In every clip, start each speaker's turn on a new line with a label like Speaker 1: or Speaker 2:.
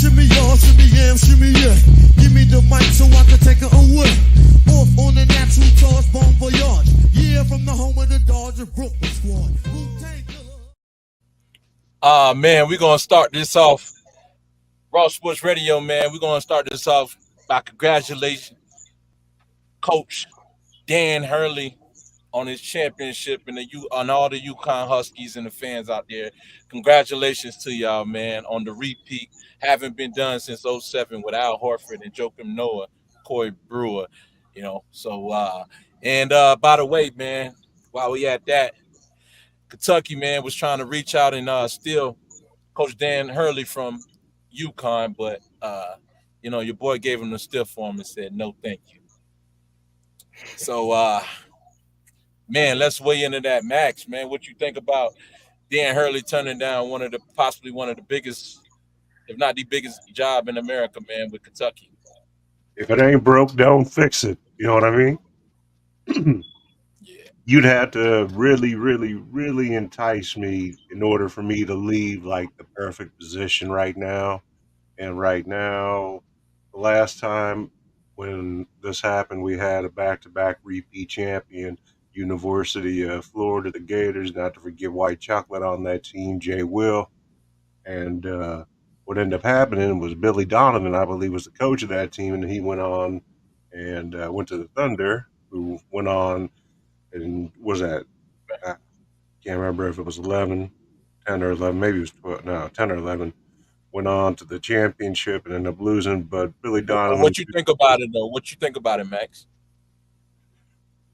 Speaker 1: Shimmy y'all, shimmy yam, shimmy yeah. Give me the mic so I can take it away. Off on the natural tours, bon voyage. Yeah, from the home of the Dodger Brooklyn squad.
Speaker 2: Man, we're gonna start this off. Raw Sports Radio, man. We're gonna start this off by congratulating Coach Dan Hurley on his championship and on all the Uconn Huskies and the fans out there. Congratulations to y'all, man, on the repeat. Haven't been done since '07 with Al Horford and Joakim Noah, Corey Brewer, and by the way, man, while we at that, Kentucky, man, was trying to reach out and steal Coach Dan Hurley from UConn, but your boy gave him the stiff form and said no, thank you. So, man, let's weigh into that, Max. Man, what you think about Dan Hurley turning down possibly one of the biggest, if not the biggest, job in America, man, with Kentucky?
Speaker 3: If it ain't broke, don't fix it. You know what I mean?
Speaker 2: Yeah.
Speaker 3: You'd have to really, really, really entice me in order for me to leave like the perfect position right now. And right now, the last time when this happened, we had a back-to-back repeat champion, University of Florida, the Gators. Not to forget White Chocolate on that team, Jay Will. And what ended up happening was Billy Donovan, I believe, was the coach of that team, and he went on and went to the Thunder, who went on and was at, I can't remember if it was 11, 10 or 11, maybe it was 12, no, 10 or 11, went on to the championship and ended up losing. But Billy Donovan,
Speaker 2: What you think about it, though? What you think about it, Max?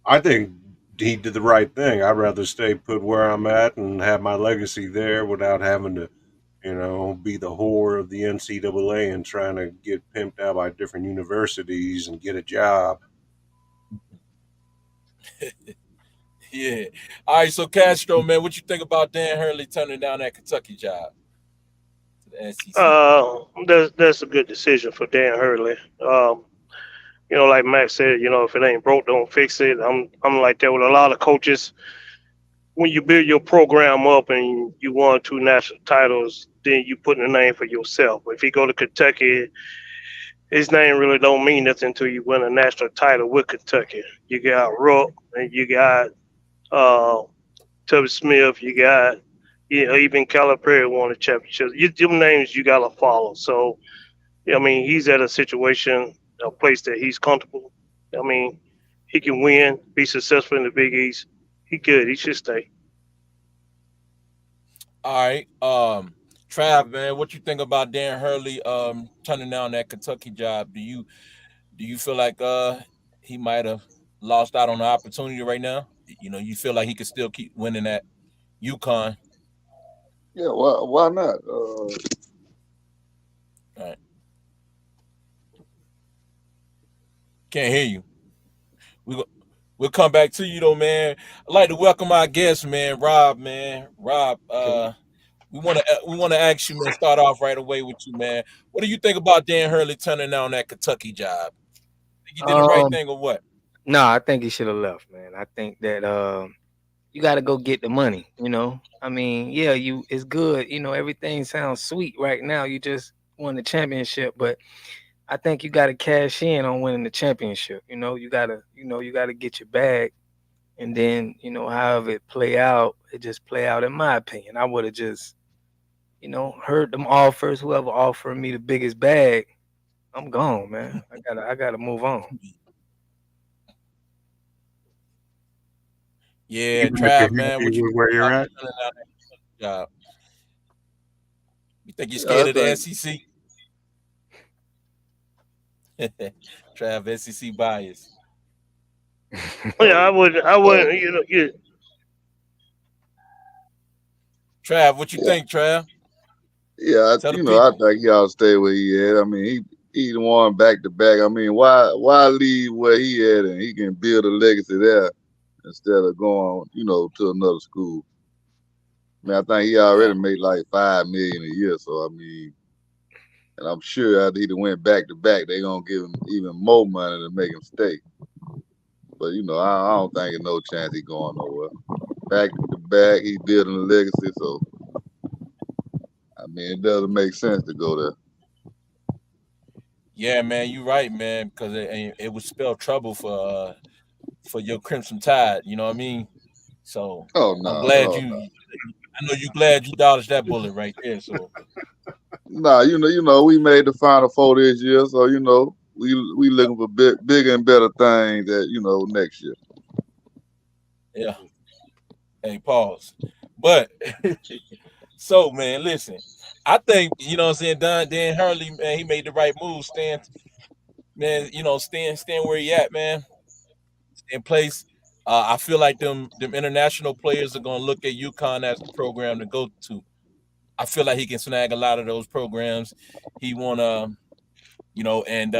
Speaker 3: I think he did the right thing. I'd rather stay put where I'm at and have my legacy there without having to, be the whore of the NCAA and trying to get pimped out by different universities and get a job.
Speaker 2: Yeah. All right, so Castro, man, what you think about Dan Hurley turning down that Kentucky job to the SEC?
Speaker 4: That's a good decision for Dan Hurley. Like Max said, if it ain't broke, don't fix it. I'm like that with a lot of coaches. When you build your program up and you won two national titles, then you put in a name for yourself. If you go to Kentucky, his name really don't mean nothing until you win a national title with Kentucky. You got Rook and you got uh, Tubby Smith. You got even Calipari won a championship. Them names you gotta follow. So he's at a situation, a place that he's comfortable. I mean, he can win, be successful in the Big East. He good. He should stay.
Speaker 2: All right. Trav, man, what you think about Dan Hurley turning down that Kentucky job? Do you feel like he might have lost out on the opportunity right now? You feel like he could still keep winning at UConn.
Speaker 5: Yeah, why not?
Speaker 2: All right. Can't hear you. We go, we'll come back to you though, man. I'd like to welcome our guest, man, Rob, man. Rob, we want to ask you, man, start off right away with you, man. What do you think about Dan Hurley turning down that Kentucky job? Think he did the right
Speaker 6: Um,
Speaker 2: thing or what?
Speaker 6: no, I think he should have left, man. I think that you got to go get the money. I mean, yeah, it's good. Everything sounds sweet right now. You just won the championship, but I think you got to cash in on winning the championship. You gotta get your bag, and then however it play out, it just play out. In my opinion, I would have just heard them offers. Whoever offered me the biggest bag, I'm gone, man. I gotta move on.
Speaker 2: Yeah,
Speaker 3: Even if you're
Speaker 2: Trav, man,
Speaker 3: happy
Speaker 2: what you
Speaker 3: with
Speaker 2: think
Speaker 3: where you're
Speaker 2: about him
Speaker 3: at,
Speaker 2: turning down that Kentucky job? You think you're
Speaker 5: Yeah, I
Speaker 2: scared of the
Speaker 5: think
Speaker 2: SEC? Trav, SEC bias.
Speaker 4: Oh, yeah, I
Speaker 5: uh,
Speaker 4: would,
Speaker 2: Trav, what you
Speaker 5: yeah,
Speaker 2: think, Trav?
Speaker 5: yeah.
Speaker 2: Tell the
Speaker 5: I
Speaker 2: people.
Speaker 5: think he ought to stay where he at. I mean, he the one back to back. I mean, why leave where he at and he can build a legacy there instead of going, to another school. I mean, I think he
Speaker 2: Yeah.
Speaker 5: already made like 5 million a year. So I mean, and I'm sure after he done went back to back, they gonna give him even more money to make him stay. But I don't think there's no chance he going nowhere. Back to back, he building a legacy. So I mean, it doesn't make sense to go there.
Speaker 2: Yeah, man, you right, man, because it would spell trouble for your Crimson Tide. You know what I mean? So
Speaker 5: Oh
Speaker 2: I'm
Speaker 5: no,
Speaker 2: glad
Speaker 5: oh
Speaker 2: you.
Speaker 5: no.
Speaker 2: I know you glad you dodged that bullet right there. So
Speaker 5: Nah, we made the final four this year, so we looking for bigger and better things that next year.
Speaker 2: yeah, hey, pause. But so man, listen, I think you know what I'm saying. Dan Hurley, man, he made the right move. Man, staying where he at, man. In place. I feel like them international players are gonna look at UConn as the program to go to. I feel like he can snag a lot of those programs. He wanna, and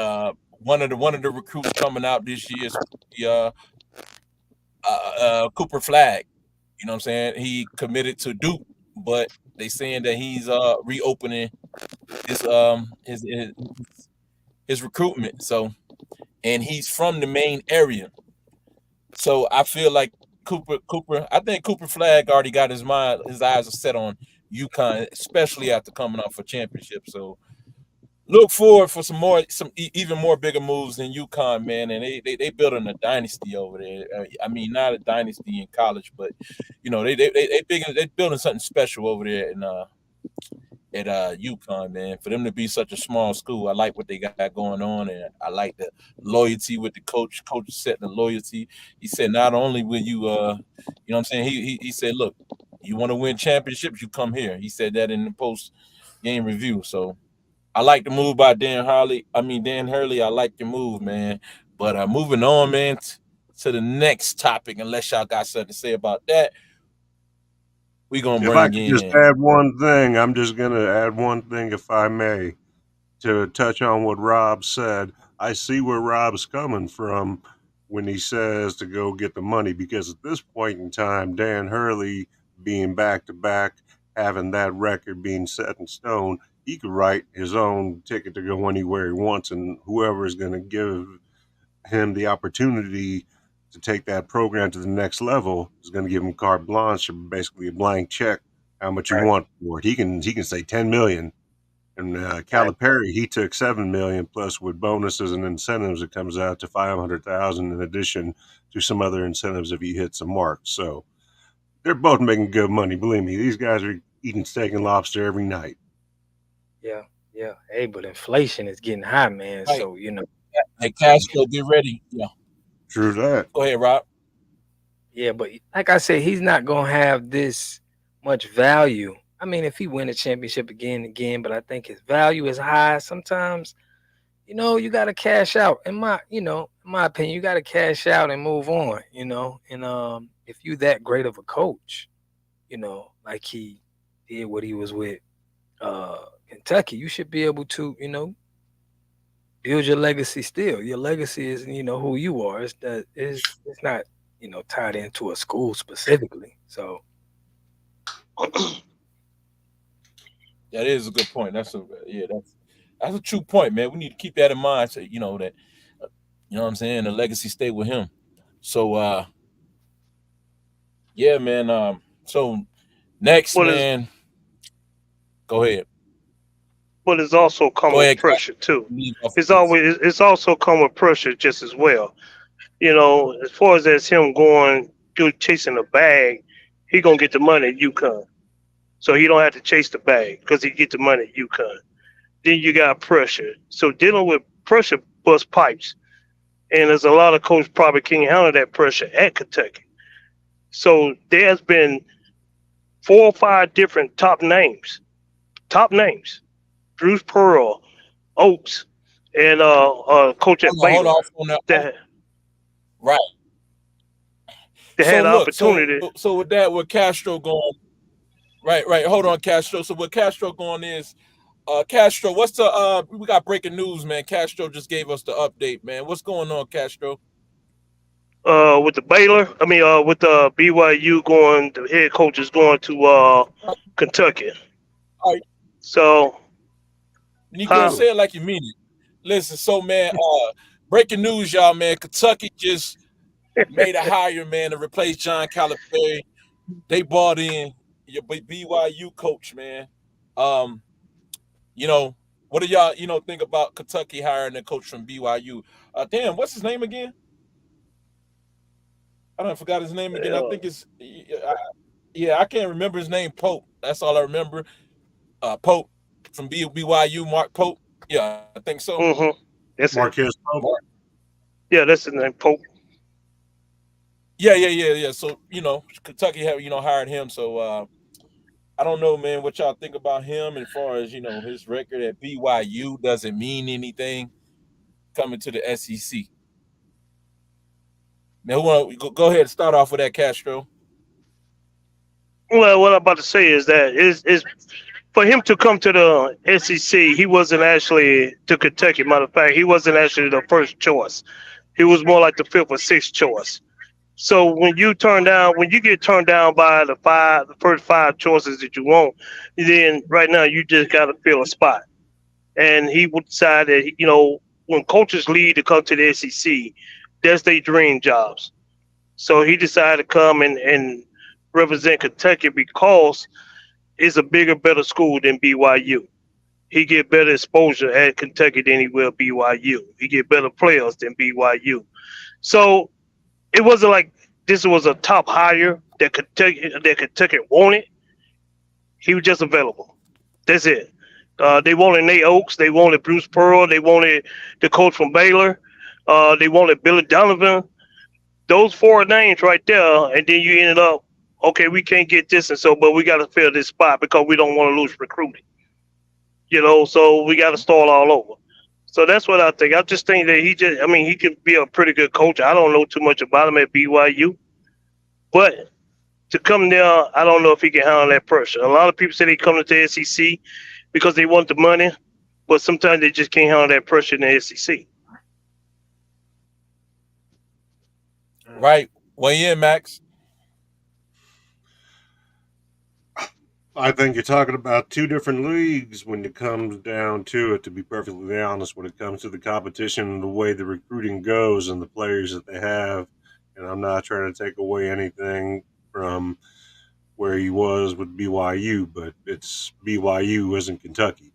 Speaker 2: one of the recruits coming out this year is the Cooper Flag. You know what I'm saying? He committed to Duke, but they saying that he's reopening his his recruitment. So and he's from the main area. So I feel like I think Cooper Flag already got his eyes are set on UConn, especially after coming off a championship. So look forward for even more bigger moves than UConn, man. And they building a dynasty over there. I mean, not a dynasty in college, but they building something special over there at UConn, man. For them to be such a small school, I like what they got going on, and I like the loyalty with the coach. Coach is setting the loyalty. He said not only will what I'm saying. He said, look, you want to win championships, you come here. He said that in the post game review. So I like the move by Dan Hurley. I like the move, man. But moving on, man, to the next topic. Unless y'all got something to say about that, we gonna
Speaker 3: If I
Speaker 2: bring
Speaker 3: could just
Speaker 2: in
Speaker 3: add one thing, I'm just going to add one thing, if I may, to touch on what Rob said. I see where Rob's coming from when he says to go get the money, because at this point in time, Dan Hurley being back to back, having that record being set in stone, he could write his own ticket to go anywhere he wants, and whoever is going to give him the opportunity to take that program to the next level is going to give him carte blanche, or basically a blank check, how much you
Speaker 4: Right.
Speaker 3: want for it. He can say 10 million. And
Speaker 4: Right.
Speaker 3: Calipari, he took 7 million plus with bonuses and incentives. It comes out to 500,000 in addition to some other incentives if he hits a mark. So they're both making good money. Believe me, these guys are eating steak and lobster every night.
Speaker 6: Yeah, yeah. Hey, but inflation is getting high, man.
Speaker 2: right.
Speaker 6: So
Speaker 2: Hey, Castro, get ready. Yeah,
Speaker 3: True that.
Speaker 2: go ahead, Rob.
Speaker 6: yeah. But like I said, he's not gonna have this much value. I mean, if he win a championship again and again, but I think his value is high. Sometimes, you got to cash out. In my opinion, you got to cash out and move on. And if you that great of a coach, like he did what he was with Kentucky, you should be able to, build your legacy still. Your legacy is, who you are. It's not, tied into a school specifically. So
Speaker 2: That is a good point. That's a true point, man. We need to keep that in mind. So that what I'm saying. The legacy stay with him. So yeah, man. So next,
Speaker 4: But it's
Speaker 2: man, go ahead.
Speaker 4: but it's also come
Speaker 2: Go
Speaker 4: with
Speaker 2: ahead, Cat.
Speaker 4: pressure too.
Speaker 2: Leave off of
Speaker 4: It's
Speaker 2: this.
Speaker 4: always it's also come with pressure just as well. As far as him going go chasing a bag, he gonna get the money at UConn. So he don't have to chase the bag because he get the money at UConn. Then you got pressure. So dealing with pressure bust pipes. And there's a lot of coaches probably can't handle that pressure at Kentucky. So there's been 4 or 5 different top names. Bruce Pearl, Oaks, and coach at
Speaker 2: Hold
Speaker 4: Baylor
Speaker 2: off on that.
Speaker 4: that
Speaker 2: Right.
Speaker 4: that
Speaker 2: So
Speaker 4: had the
Speaker 2: look,
Speaker 4: opportunity.
Speaker 2: with that, with Castro going, right. Hold on, Castro. So what Castro going is, Castro, what's the we got breaking news, man. Castro just gave us the update, man. What's going on, Castro?
Speaker 4: With the Baylor, I mean, with the BYU going, the head coach is going to Kentucky.
Speaker 2: All right,
Speaker 4: So,
Speaker 2: and you gonna
Speaker 4: huh?
Speaker 2: say it like you mean it. Listen, so man, breaking news, y'all, man. Kentucky just made a hire, man, to replace John Calipari. They bought in your BYU coach, man. Um, you know, What do y'all, think about Kentucky hiring a coach from BYU? Damn, what's his name again? I don't forgot his name again. I
Speaker 4: Yeah.
Speaker 2: think yeah, I can't remember his name. Pope. That's all I remember. Pope from BYU. Mark Pope. Yeah, I think so.
Speaker 4: Mm-hmm. That's it.
Speaker 3: Marquez Pope.
Speaker 2: Mark.
Speaker 4: Yeah, that's his name, Pope.
Speaker 2: Yeah. So Kentucky have hired him. So I don't know, man, what y'all think about him as far as his record at BYU doesn't mean anything coming to the SEC. Now, who want to go ahead and start off with that, Castro?
Speaker 4: Well, what I'm about to say is that is for him to come to the SEC, he wasn't actually to Kentucky. Matter of fact, he wasn't actually the first choice. He was more like the fifth or sixth choice. So when you get turned down by the first five choices that you want, then right now you just got to fill a spot. And he would decide that when coaches leave to come to the SEC, that's their dream jobs. So he decided to come and represent Kentucky because it's a bigger, better school than BYU. He get better exposure at Kentucky than he will BYU. He get better players than BYU. So it wasn't like this was a top hire that Kentucky wanted. He was just available. That's it. They wanted Nate Oaks. They wanted Bruce Pearl. They wanted the coach from Baylor. They wanted Billy Donovan. Those four names right there, and then you ended up, okay, we can't get this, and so, but we got to fill this spot because we don't want to lose recruiting. So we got to start all over. So that's what I think. I just think that I mean, he could be a pretty good coach. I don't know too much about him at BYU, but to come there, I don't know if he can handle that pressure. A lot of people say they come to the SEC because they want the money, but sometimes they just can't handle that pressure in the SEC.
Speaker 2: Right. Weigh in, Max.
Speaker 3: I think you're talking about two different leagues when it comes down to it, to be perfectly honest, when it comes to the competition and the way the recruiting goes and the players that they have. And I'm not trying to take away anything from where he was with BYU, but it's BYU isn't Kentucky.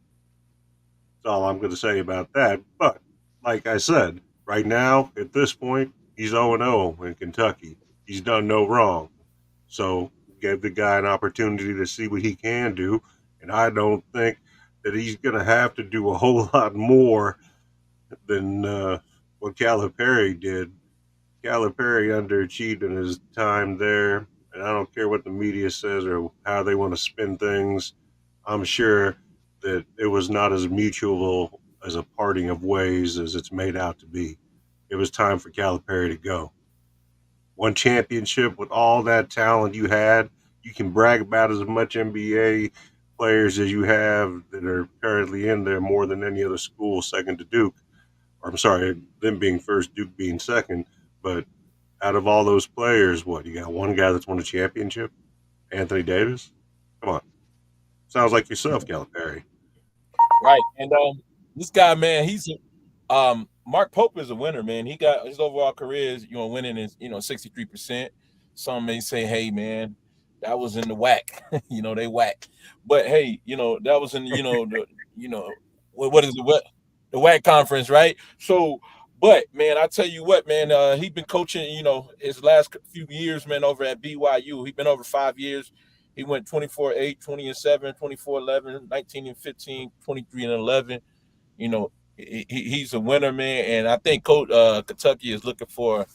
Speaker 3: That's all I'm going to say about that. But like I said, right now, at this point, he's 0-0 in Kentucky. He's done no wrong. So gave the guy an opportunity to see what he can do. And I don't think that he's going to have to do a whole lot more than what Calipari did. Calipari underachieved in his time there. And I don't care what the media says or how they want to spin things. I'm sure that it was not as mutual as a parting of ways as it's made out to be. It was time for Calipari to go. One championship with all that talent you had, you can brag about as much NBA players as you have that are currently in there more than any other school, second to Duke. Or I'm sorry, them being first, Duke being second. But out of all those players, what, you got one guy that's won a championship? Anthony Davis? Come on. Sounds like yourself, Calipari.
Speaker 2: Right. And this guy, man, Mark Pope is a winner, man. He got his overall career is, winning is, 63%. Some may say, hey, man, that was in the whack. They whack. But hey, that was in, what is it? What the whack conference, right? So, but man, I tell you what, man, he been coaching, his last few years, man, over at BYU. He been over 5 years. He went 24-8, 20-7, 24-11, 19-15, 23-11. He's a winner, man, and I think Coach Kentucky is looking for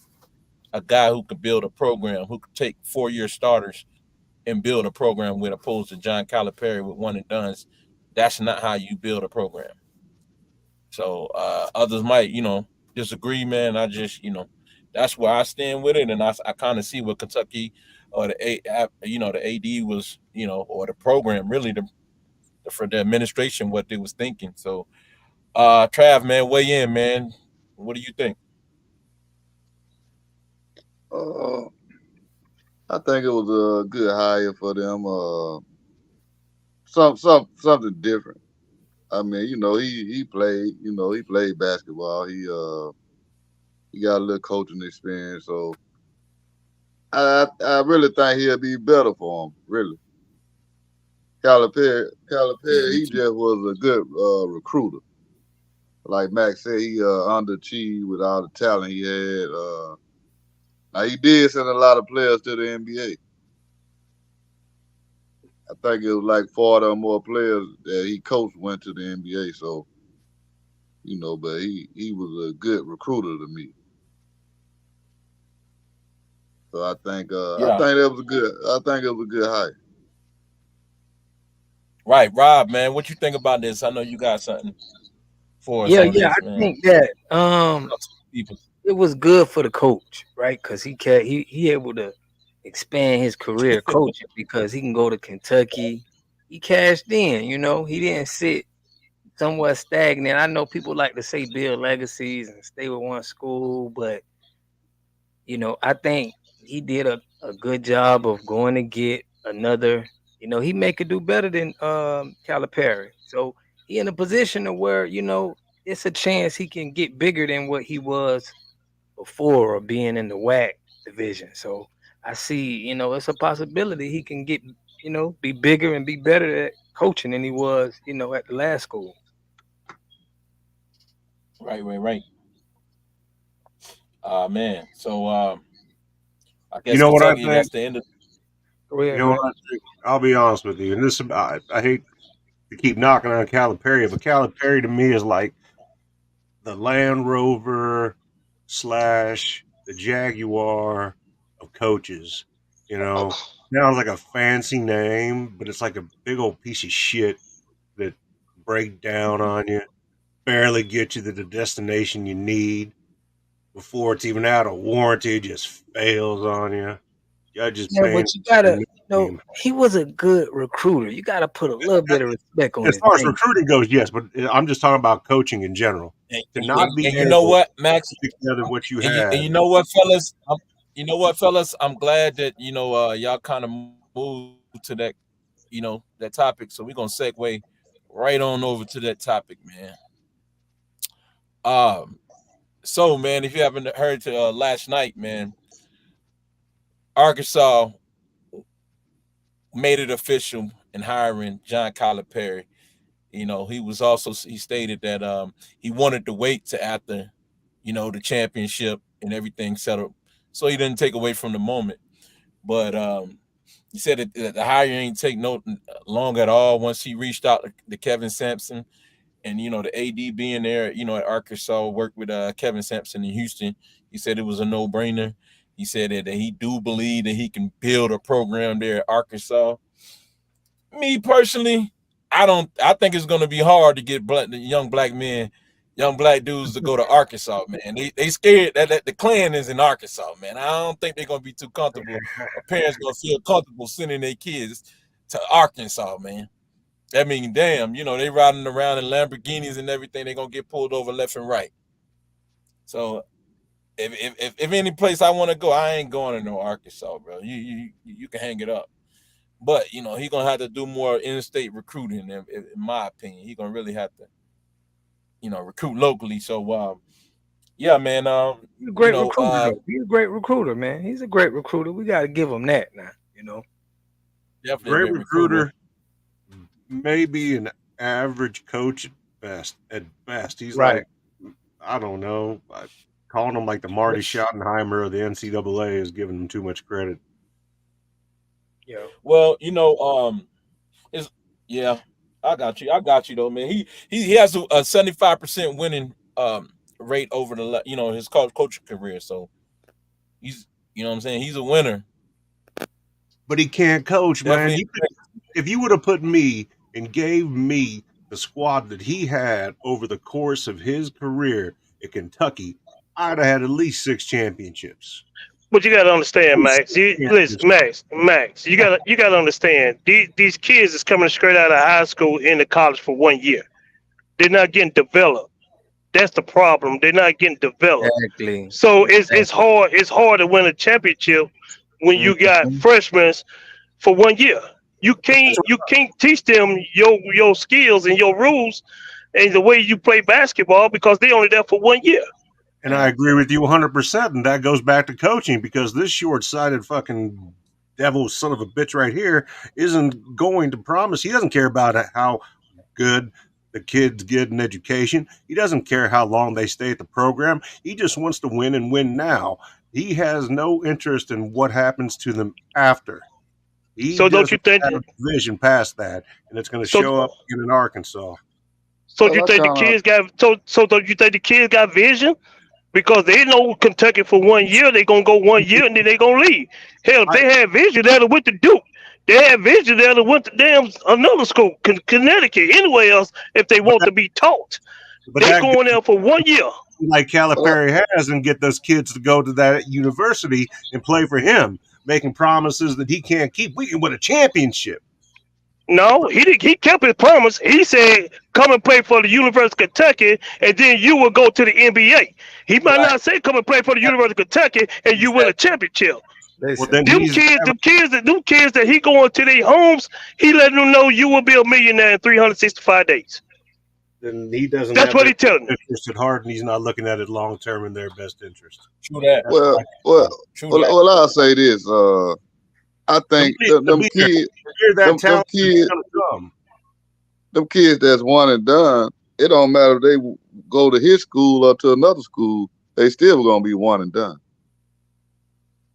Speaker 2: a guy who could build a program, who could take 4-year starters and build a program with, opposed to John Calipari with one and dones. That's not how you build a program. So others might, disagree, man. I just, that's where I stand with it, and I kind of see what Kentucky or the AD was, or the program really for the administration what they was thinking. So Trav, man, weigh in, man. What do you think?
Speaker 5: Uh, I think it was a good hire for them. Something different. I mean, he played. He played basketball. He got a little coaching experience. So I really think he'll be better for him. Really. Calipari,
Speaker 2: Yeah,
Speaker 5: he
Speaker 2: me too.
Speaker 5: just was a good recruiter. Like Max said, he underachieved with all the talent he had. Now he did send a lot of players to the NBA. I think it was like 40 or more players that he coached went to the NBA. So but he was a good recruiter to me. So I
Speaker 2: Yeah,
Speaker 5: think that was a good I think it was a good hire.
Speaker 2: right, Rob, man. What you think about this? I know you got something for us
Speaker 6: Yeah,
Speaker 2: on
Speaker 6: yeah.
Speaker 2: this,
Speaker 6: I
Speaker 2: man.
Speaker 6: think that
Speaker 2: Talk to the people.
Speaker 6: it was good for the coach, right? Because he able to expand his career coaching because he can go to Kentucky. He cashed in, He didn't sit somewhat stagnant. I know people like to say build legacies and stay with one school, but I think he did a good job of going to get another. He may could do better than Calipari. So he in a position to where it's a chance he can get bigger than what he was before or being in the WAC division. So I see, it's a possibility he can get, be bigger and be better at coaching than he was, at the last school.
Speaker 2: Right, right, right. Man. So I
Speaker 3: You
Speaker 2: guess
Speaker 3: know what I
Speaker 2: Kentucky.
Speaker 3: think?
Speaker 2: That's the end of.
Speaker 6: Go
Speaker 3: You
Speaker 6: ahead,
Speaker 3: know what
Speaker 6: man.
Speaker 3: I think? I'll be honest with you, and this I hate to keep knocking on Calipari, but Calipari to me is like the Land Rover slash the Jaguar of coaches. You know, sounds like a fancy name, but it's like a big old piece of shit that break down on you, barely get you to the destination you need before it's even out of warranty. It just fails on you. You're just
Speaker 6: Yeah,
Speaker 3: paying
Speaker 6: but you
Speaker 3: for
Speaker 6: gotta,
Speaker 3: your name.
Speaker 6: he was a good recruiter. You gotta put a little bit of respect on
Speaker 3: As
Speaker 6: his
Speaker 3: far as
Speaker 6: name.
Speaker 3: recruiting goes, yes, but I'm just talking about coaching in general. To not be
Speaker 2: And you know
Speaker 3: able
Speaker 2: what, Max?
Speaker 3: to put together what you
Speaker 2: And
Speaker 3: had.
Speaker 2: you know what, fellas? I'm glad that y'all kind of moved to that topic. So we're gonna segue right on over to that topic, man. Um, so man, if you haven't heard to last night, man, Arkansas made it official in hiring John Calipari. He stated that he wanted to wait to after the championship and everything settled, so he didn't take away from the moment. But he said that the hire ain't take no long at all. Once he reached out to Kevin Sampson and the AD being there, at Arkansas, worked with Kevin Sampson in Houston. He said it was a no brainer. He said that he do believe that he can build a program there at Arkansas. Me personally, I don't. I think it's going to be hard to get young black men, young black dudes to go to Arkansas. Man, they scared that the Klan is in Arkansas. Man, I don't think they're going to be too comfortable. Or parents going to feel comfortable sending their kids to Arkansas. Man, that mean damn. They riding around in Lamborghinis and everything. They're gonna get pulled over left and right. So if any place I want to go, I ain't going to no Arkansas, bro. You can hang it up. But he gonna have to do more interstate recruiting. In my opinion, he gonna really have to recruit locally. So yeah, man.
Speaker 6: He's a great recruiter, though. He's a great recruiter, man. He's a great recruiter. We gotta give him that now.
Speaker 2: Definitely a
Speaker 3: Great
Speaker 2: great recruiter.
Speaker 3: recruiter, maybe an average coach at best. At best, he's
Speaker 6: Right.
Speaker 3: like I don't know. Calling him like the Marty Schottenheimer of the NCAA is giving him too much credit.
Speaker 6: Yeah.
Speaker 2: Well, it's yeah. I got you. I got you though, man. He has a 75% winning rate over his coaching career. So he's what I'm saying. He's a winner.
Speaker 3: But he can't coach, man.
Speaker 2: Definitely.
Speaker 3: If you would have put me and gave me the squad that he had over the course of his career at Kentucky, I'd have had at least 6 championships.
Speaker 4: But you gotta
Speaker 3: At
Speaker 4: understand,
Speaker 3: least
Speaker 4: Max.
Speaker 3: six
Speaker 4: You listen,
Speaker 3: championships.
Speaker 4: Max. You gotta understand. These kids is coming straight out of high school into college for 1 year. They're not getting developed. That's the problem. They're not getting developed.
Speaker 6: Exactly.
Speaker 4: So it's
Speaker 6: Exactly.
Speaker 4: hard. It's hard to win a championship when you got
Speaker 6: Mhm.
Speaker 4: freshmen for 1 year. You can't teach them your skills and your rules and the way you play basketball because they only there for 1 year.
Speaker 3: And I agree with you 100%. And that goes back to coaching because this short sighted fucking devil son of a bitch right here isn't going to promise. He doesn't care about how good the kids get an education. He doesn't care how long they stay at the program. He just wants to win and win now. He has no interest in what happens to them after. He
Speaker 4: So don't you
Speaker 3: doesn't
Speaker 4: think?
Speaker 3: have a vision past that, and it's going to
Speaker 4: So
Speaker 3: show up in Arkansas.
Speaker 4: so
Speaker 5: Well,
Speaker 4: you
Speaker 5: I
Speaker 4: think the
Speaker 5: kind of
Speaker 4: kids got so don't you think the kids got vision? Because they know Kentucky for 1 year, they gonna go 1 year and then they gonna leave. Hell, if
Speaker 3: I,
Speaker 4: they had vision, they'd have went to Duke. They had vision, they'd have went to damn another school, Connecticut, anywhere else if they
Speaker 3: but
Speaker 4: want to be taught.
Speaker 3: but
Speaker 4: They
Speaker 3: that
Speaker 4: going there for 1 year.
Speaker 3: like
Speaker 5: well,
Speaker 3: Calipari has and get those kids to go to that university and play for him, making promises that he can't keep. We can win a championship.
Speaker 4: No, he kept his promise. He said, "Come and play for the University of Kentucky, and then you will go to the NBA." He might
Speaker 2: Right.
Speaker 4: not say, "Come and play for the University of Kentucky, and you win a
Speaker 2: Exactly.
Speaker 4: championship."
Speaker 3: Well,
Speaker 6: Listen,
Speaker 3: then he's
Speaker 4: Them kids that he going to their homes, he letting them know you will be a millionaire in 365 days.
Speaker 3: then he doesn't
Speaker 4: That's
Speaker 3: have
Speaker 4: what
Speaker 3: their
Speaker 4: he telling them.
Speaker 3: interest at heart, and he's not looking at it long term in their best interest.
Speaker 2: True that.
Speaker 3: That's
Speaker 5: well,
Speaker 3: what I
Speaker 5: well,
Speaker 3: can
Speaker 2: True
Speaker 5: well,
Speaker 2: that.
Speaker 5: well, I'll say this. I
Speaker 3: the
Speaker 5: think
Speaker 3: leader. The leader. If you're that
Speaker 5: them
Speaker 3: talented, it's
Speaker 5: kids,
Speaker 3: going to come.
Speaker 5: them kids that's one and done. It don't matter if they go to his school or to another school. They still gonna be one and done.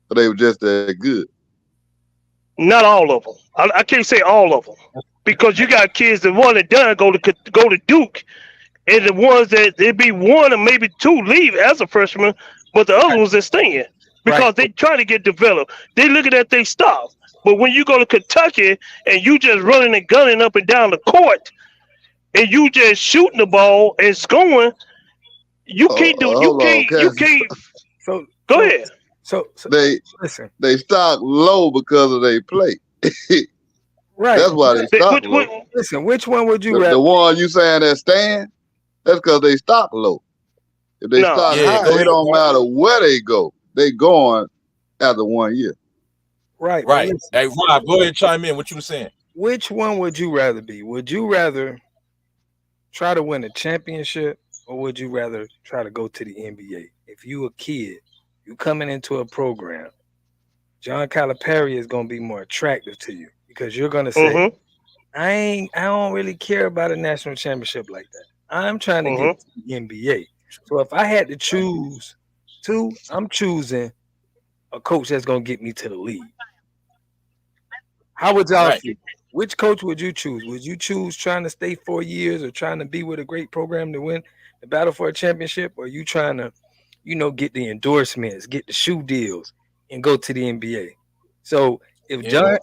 Speaker 5: But they were just that good.
Speaker 4: Not all of them. I can't say all of them because you got kids that one and done go to Duke, and the ones that it be one or maybe two leave as a freshman, but the other ones are staying
Speaker 6: right?
Speaker 4: because they try to get developed. They looking at their stuff. But when you go to Kentucky and you just running and gunning up and down the court and you just shooting the ball and scoring,
Speaker 5: Hold on,
Speaker 4: you
Speaker 5: cause
Speaker 4: can't
Speaker 6: So,
Speaker 4: go
Speaker 6: so,
Speaker 4: ahead.
Speaker 6: so,
Speaker 5: they
Speaker 6: listen,
Speaker 5: they stock low because of they play.
Speaker 6: right?
Speaker 5: That's why they
Speaker 4: They,
Speaker 5: stock
Speaker 4: what,
Speaker 5: low.
Speaker 6: Listen, which one would you
Speaker 5: The
Speaker 6: rather?
Speaker 5: one you saying that stand, that's because they stock low. If they
Speaker 4: no,
Speaker 5: stock
Speaker 2: Yeah,
Speaker 5: high,
Speaker 2: go
Speaker 5: it
Speaker 2: ahead,
Speaker 5: don't
Speaker 2: Rob.
Speaker 5: matter where they go. They going after 1 year.
Speaker 6: Right, but
Speaker 2: Right.
Speaker 6: listen,
Speaker 2: Hey, Rob, go ahead and chime in. What you were saying?
Speaker 6: which one would you rather be? Would you rather try to win a championship, or would you rather try to go to the NBA? If you a kid, you coming into a program, John Calipari is gonna be more attractive to you because you're gonna say,
Speaker 4: mm-hmm,
Speaker 6: I don't really care about a national championship like that. I'm trying to get
Speaker 4: mm-hmm.
Speaker 6: to the NBA. So if I had to choose two, I'm choosing a coach that's gonna get me to the league. How would y'all
Speaker 2: Right.
Speaker 6: feel? Which coach would you choose? Would you choose trying to stay 4 years or trying to be with a great program to win the battle for a championship? Or you trying to, get the endorsements, get the shoe deals, and go to the NBA? So if
Speaker 2: Yeah.
Speaker 6: John,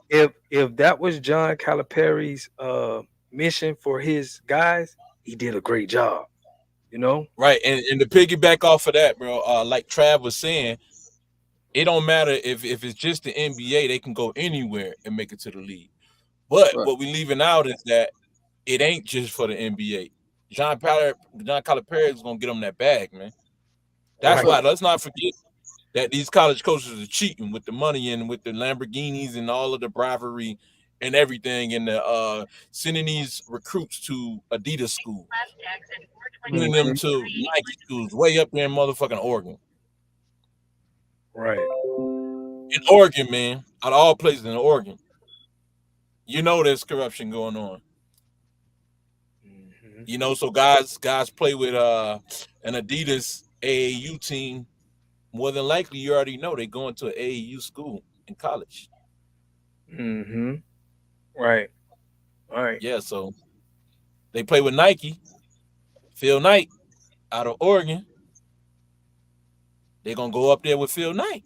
Speaker 6: if that was John Calipari's mission for his guys, he did a great job. You know,
Speaker 2: Right. And to piggyback off of that, bro, like Trav was saying, it don't matter if it's just the NBA, they can go anywhere and make it to the league. But
Speaker 5: Right.
Speaker 2: what we leaving out is that it ain't just for the NBA. John Calipari is gonna get them that bag, man. That's
Speaker 6: right?
Speaker 2: why
Speaker 5: Right.
Speaker 2: let's not forget that these college coaches are cheating with the money and with the Lamborghinis and all of the bribery and everything, and the sending these recruits to Adidas schools, sending them
Speaker 6: Mhm.
Speaker 2: to Nike schools way up there in motherfucking Oregon.
Speaker 6: Right.
Speaker 2: In Oregon, man, out of all places in Oregon, you know there's corruption going on.
Speaker 6: Mhm.
Speaker 2: So guys play with an Adidas AAU team. More than likely, you already know they going to an AAU school in college.
Speaker 6: Mhm. Right. Right.
Speaker 2: Yeah, so they play with Nike. Phil Knight out of Oregon, they're gonna go up there with Phil Knight,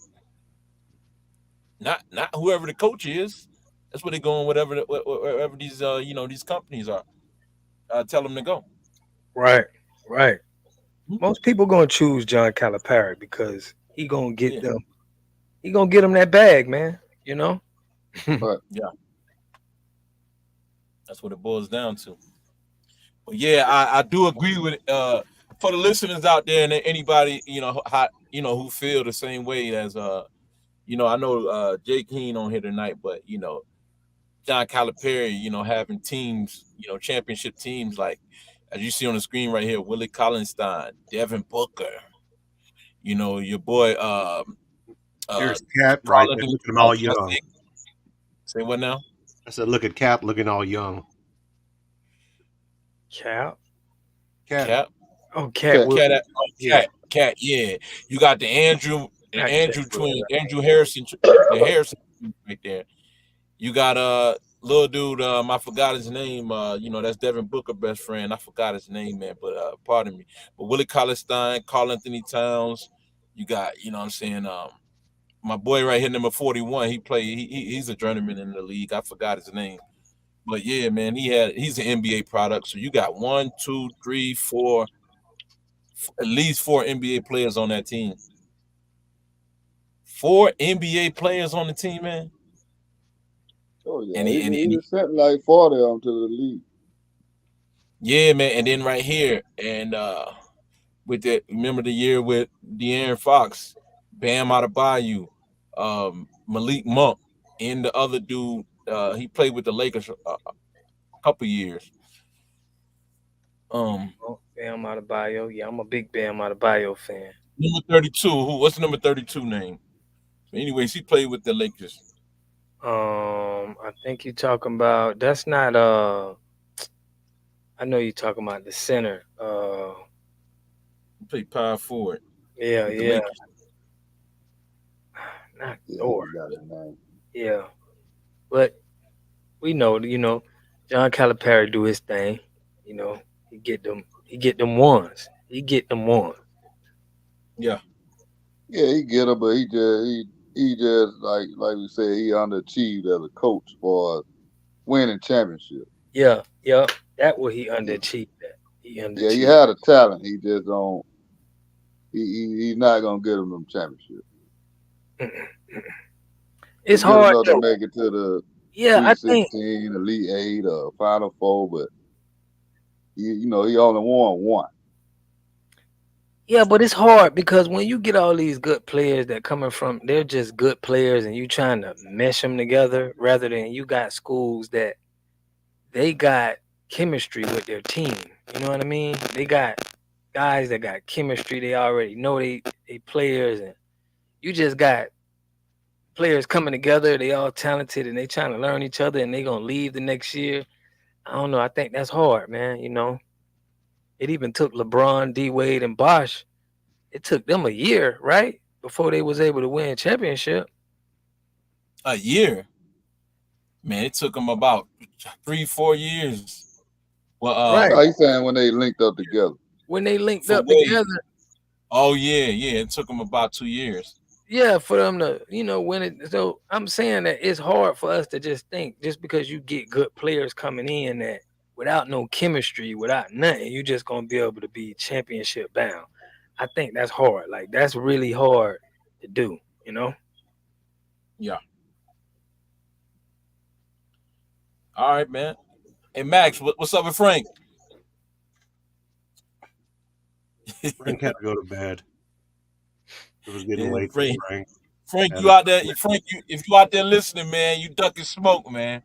Speaker 2: not whoever the coach is. That's where they're going. Wherever these these companies are, tell them to go.
Speaker 6: Right. Right.
Speaker 2: Mhm.
Speaker 6: Most people gonna choose John Calipari because he gonna get
Speaker 2: Yeah,
Speaker 6: them. He gonna get them that bag, man. You know.
Speaker 5: Right.
Speaker 2: yeah, that's what it boils down to. But yeah, I do agree with for the listeners out there and anybody who feel the same way as I know Jake Keen on here tonight, but John Calipari, having teams, championship teams like as you see on the screen right here, Willie Collinstein, Devin Booker, your boy
Speaker 3: There's
Speaker 2: uh
Speaker 3: Cat right
Speaker 2: Carlin
Speaker 3: there. Look at them all
Speaker 2: Jose
Speaker 3: young.
Speaker 2: Say what now?
Speaker 3: I said, look at Cap looking all young.
Speaker 6: Cap.
Speaker 3: Cat.
Speaker 2: Cap.
Speaker 6: Oh, Cat
Speaker 5: Cat.
Speaker 6: Will.
Speaker 2: Cat.
Speaker 3: Yeah.
Speaker 2: Cat. Yeah. You got the
Speaker 6: Not Cat
Speaker 2: Andrew
Speaker 6: Will.
Speaker 2: twin, Andrew Harrison, the Harrison twins right there. You got little dude. I forgot his name. That's Devin Booker best friend. I forgot his name, man. But pardon me. But Willie Cauley-Stein, Carl Anthony Towns. You got, you know what I'm saying. My boy right here, number 41. He's a journeyman in the league. I forgot his name. But yeah, man, he's an NBA product. So you got one, two, three, four, at least four NBA players on that team. Four NBA players on the team, man.
Speaker 5: Oh yeah,
Speaker 2: And he, and, he, and
Speaker 5: he
Speaker 2: he-
Speaker 5: was sent like 40 of them to the league.
Speaker 2: yeah, man. And then right here, and with that, remember the year with De'Aaron Fox, Bam Adebayo, Malik Monk, and the other dude. He played with the Lakers a couple years. Um,
Speaker 6: Oh, Bam Adebayo. Yeah, I'm a big Bam Adebayo fan.
Speaker 2: Number 32. What's the number 32 name? Anyways, he played with the Lakers.
Speaker 6: I think you're talking about. That's not. I know you're talking about the center.
Speaker 2: He played power forward
Speaker 6: Yeah,
Speaker 2: with the
Speaker 6: yeah.
Speaker 2: Lakers.
Speaker 6: Not
Speaker 5: Yeah, I
Speaker 6: Thor.
Speaker 5: forgot his name.
Speaker 6: Yeah, but we know. John Calipari do his thing. You know, he get them. He get them ones. He get them ones.
Speaker 2: Yeah.
Speaker 5: Yeah, he get him, but he just like we said, he underachieved as a coach for winning championship.
Speaker 6: Yeah, yeah. That what he
Speaker 5: Yeah,
Speaker 6: underachieved at. He
Speaker 5: yeah, he
Speaker 6: underachieved.
Speaker 5: had a talent. He just don't. He's not gonna get him them championship.
Speaker 6: It's
Speaker 5: He good
Speaker 6: hard
Speaker 5: enough to
Speaker 6: though.
Speaker 5: make it to the
Speaker 6: Yeah, I
Speaker 5: Sweet
Speaker 6: think.
Speaker 5: 16, Elite Eight, or Final Four, but he only won one.
Speaker 6: Yeah, but it's hard because when you get all these good players that coming from, they're just good players, and you trying to mesh them together rather than you got schools that they got chemistry with their team. You know what I mean? They got guys that got chemistry. They already know they players, and you just got players coming together. They all talented, and they trying to learn each other, and they gonna leave the next year. I don't know. I think that's hard, man. It even took LeBron, D Wade, and Bosh. It took them a year, right, before they was able to win championship.
Speaker 2: A year. Man, it took him about 3, 4 years. Well,
Speaker 6: Right.
Speaker 5: No, he's saying when they linked up together.
Speaker 6: When they linked
Speaker 2: for
Speaker 6: up
Speaker 2: Wade.
Speaker 6: together,
Speaker 2: Oh yeah. It took him about 2 years.
Speaker 6: yeah, for them to, win it. So I'm saying that it's hard for us to just think just because you get good players coming in that without no chemistry, without nothing, you just gonna be able to be championship bound. I think that's hard. Like that's really hard to do, you know?
Speaker 2: Yeah. All right, man. Hey Max, what's up with Frank?
Speaker 3: Frank had to go to bed. It was getting
Speaker 2: Yeah,
Speaker 3: late for
Speaker 2: Frank.
Speaker 3: Frank.
Speaker 2: Frank,
Speaker 3: Had
Speaker 2: you
Speaker 3: to,
Speaker 2: out there? Frank, if you out there listening, man, you ducking smoke, man.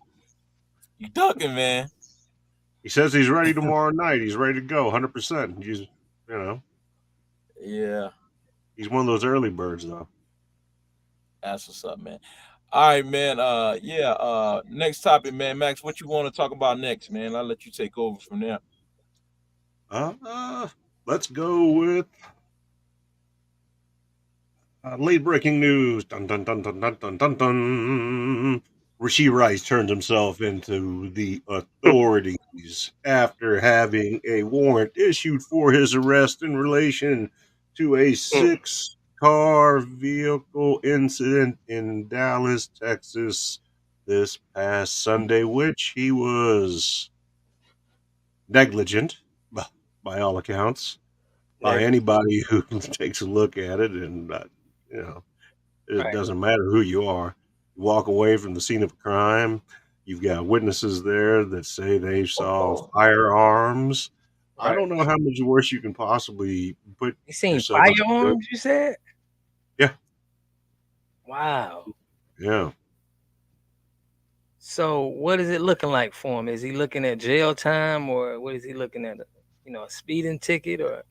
Speaker 2: You ducking, man.
Speaker 3: he says he's ready tomorrow night. He's ready to go, 100%.
Speaker 2: Yeah,
Speaker 3: He's one of those early birds, though.
Speaker 2: that's what's up, man. All right, man. Yeah. Next topic, man. Max, what you want to talk about next, man? I'll let you take over from there.
Speaker 3: Let's go with late breaking news. Dun dun dun dun dun dun dun dun. Rasheed Rice turns himself into the authorities after having a warrant issued for his arrest in relation to a six-car vehicle incident in Dallas, Texas this past Sunday, which he was negligent by all accounts, by
Speaker 6: Like,
Speaker 3: anybody who takes a look at it. And, you know, it
Speaker 6: right,
Speaker 3: doesn't matter who you are. You walk away from the scene of a crime. You've got witnesses there that say they saw firearms. I
Speaker 6: right.
Speaker 3: don't know how much worse you can possibly put
Speaker 6: You seen
Speaker 3: yourself in.
Speaker 6: firearms, you said?
Speaker 3: Yeah,
Speaker 6: Wow.
Speaker 3: yeah.
Speaker 6: So what is it looking like for him? Is he looking at jail time or what is he looking at? A speeding ticket or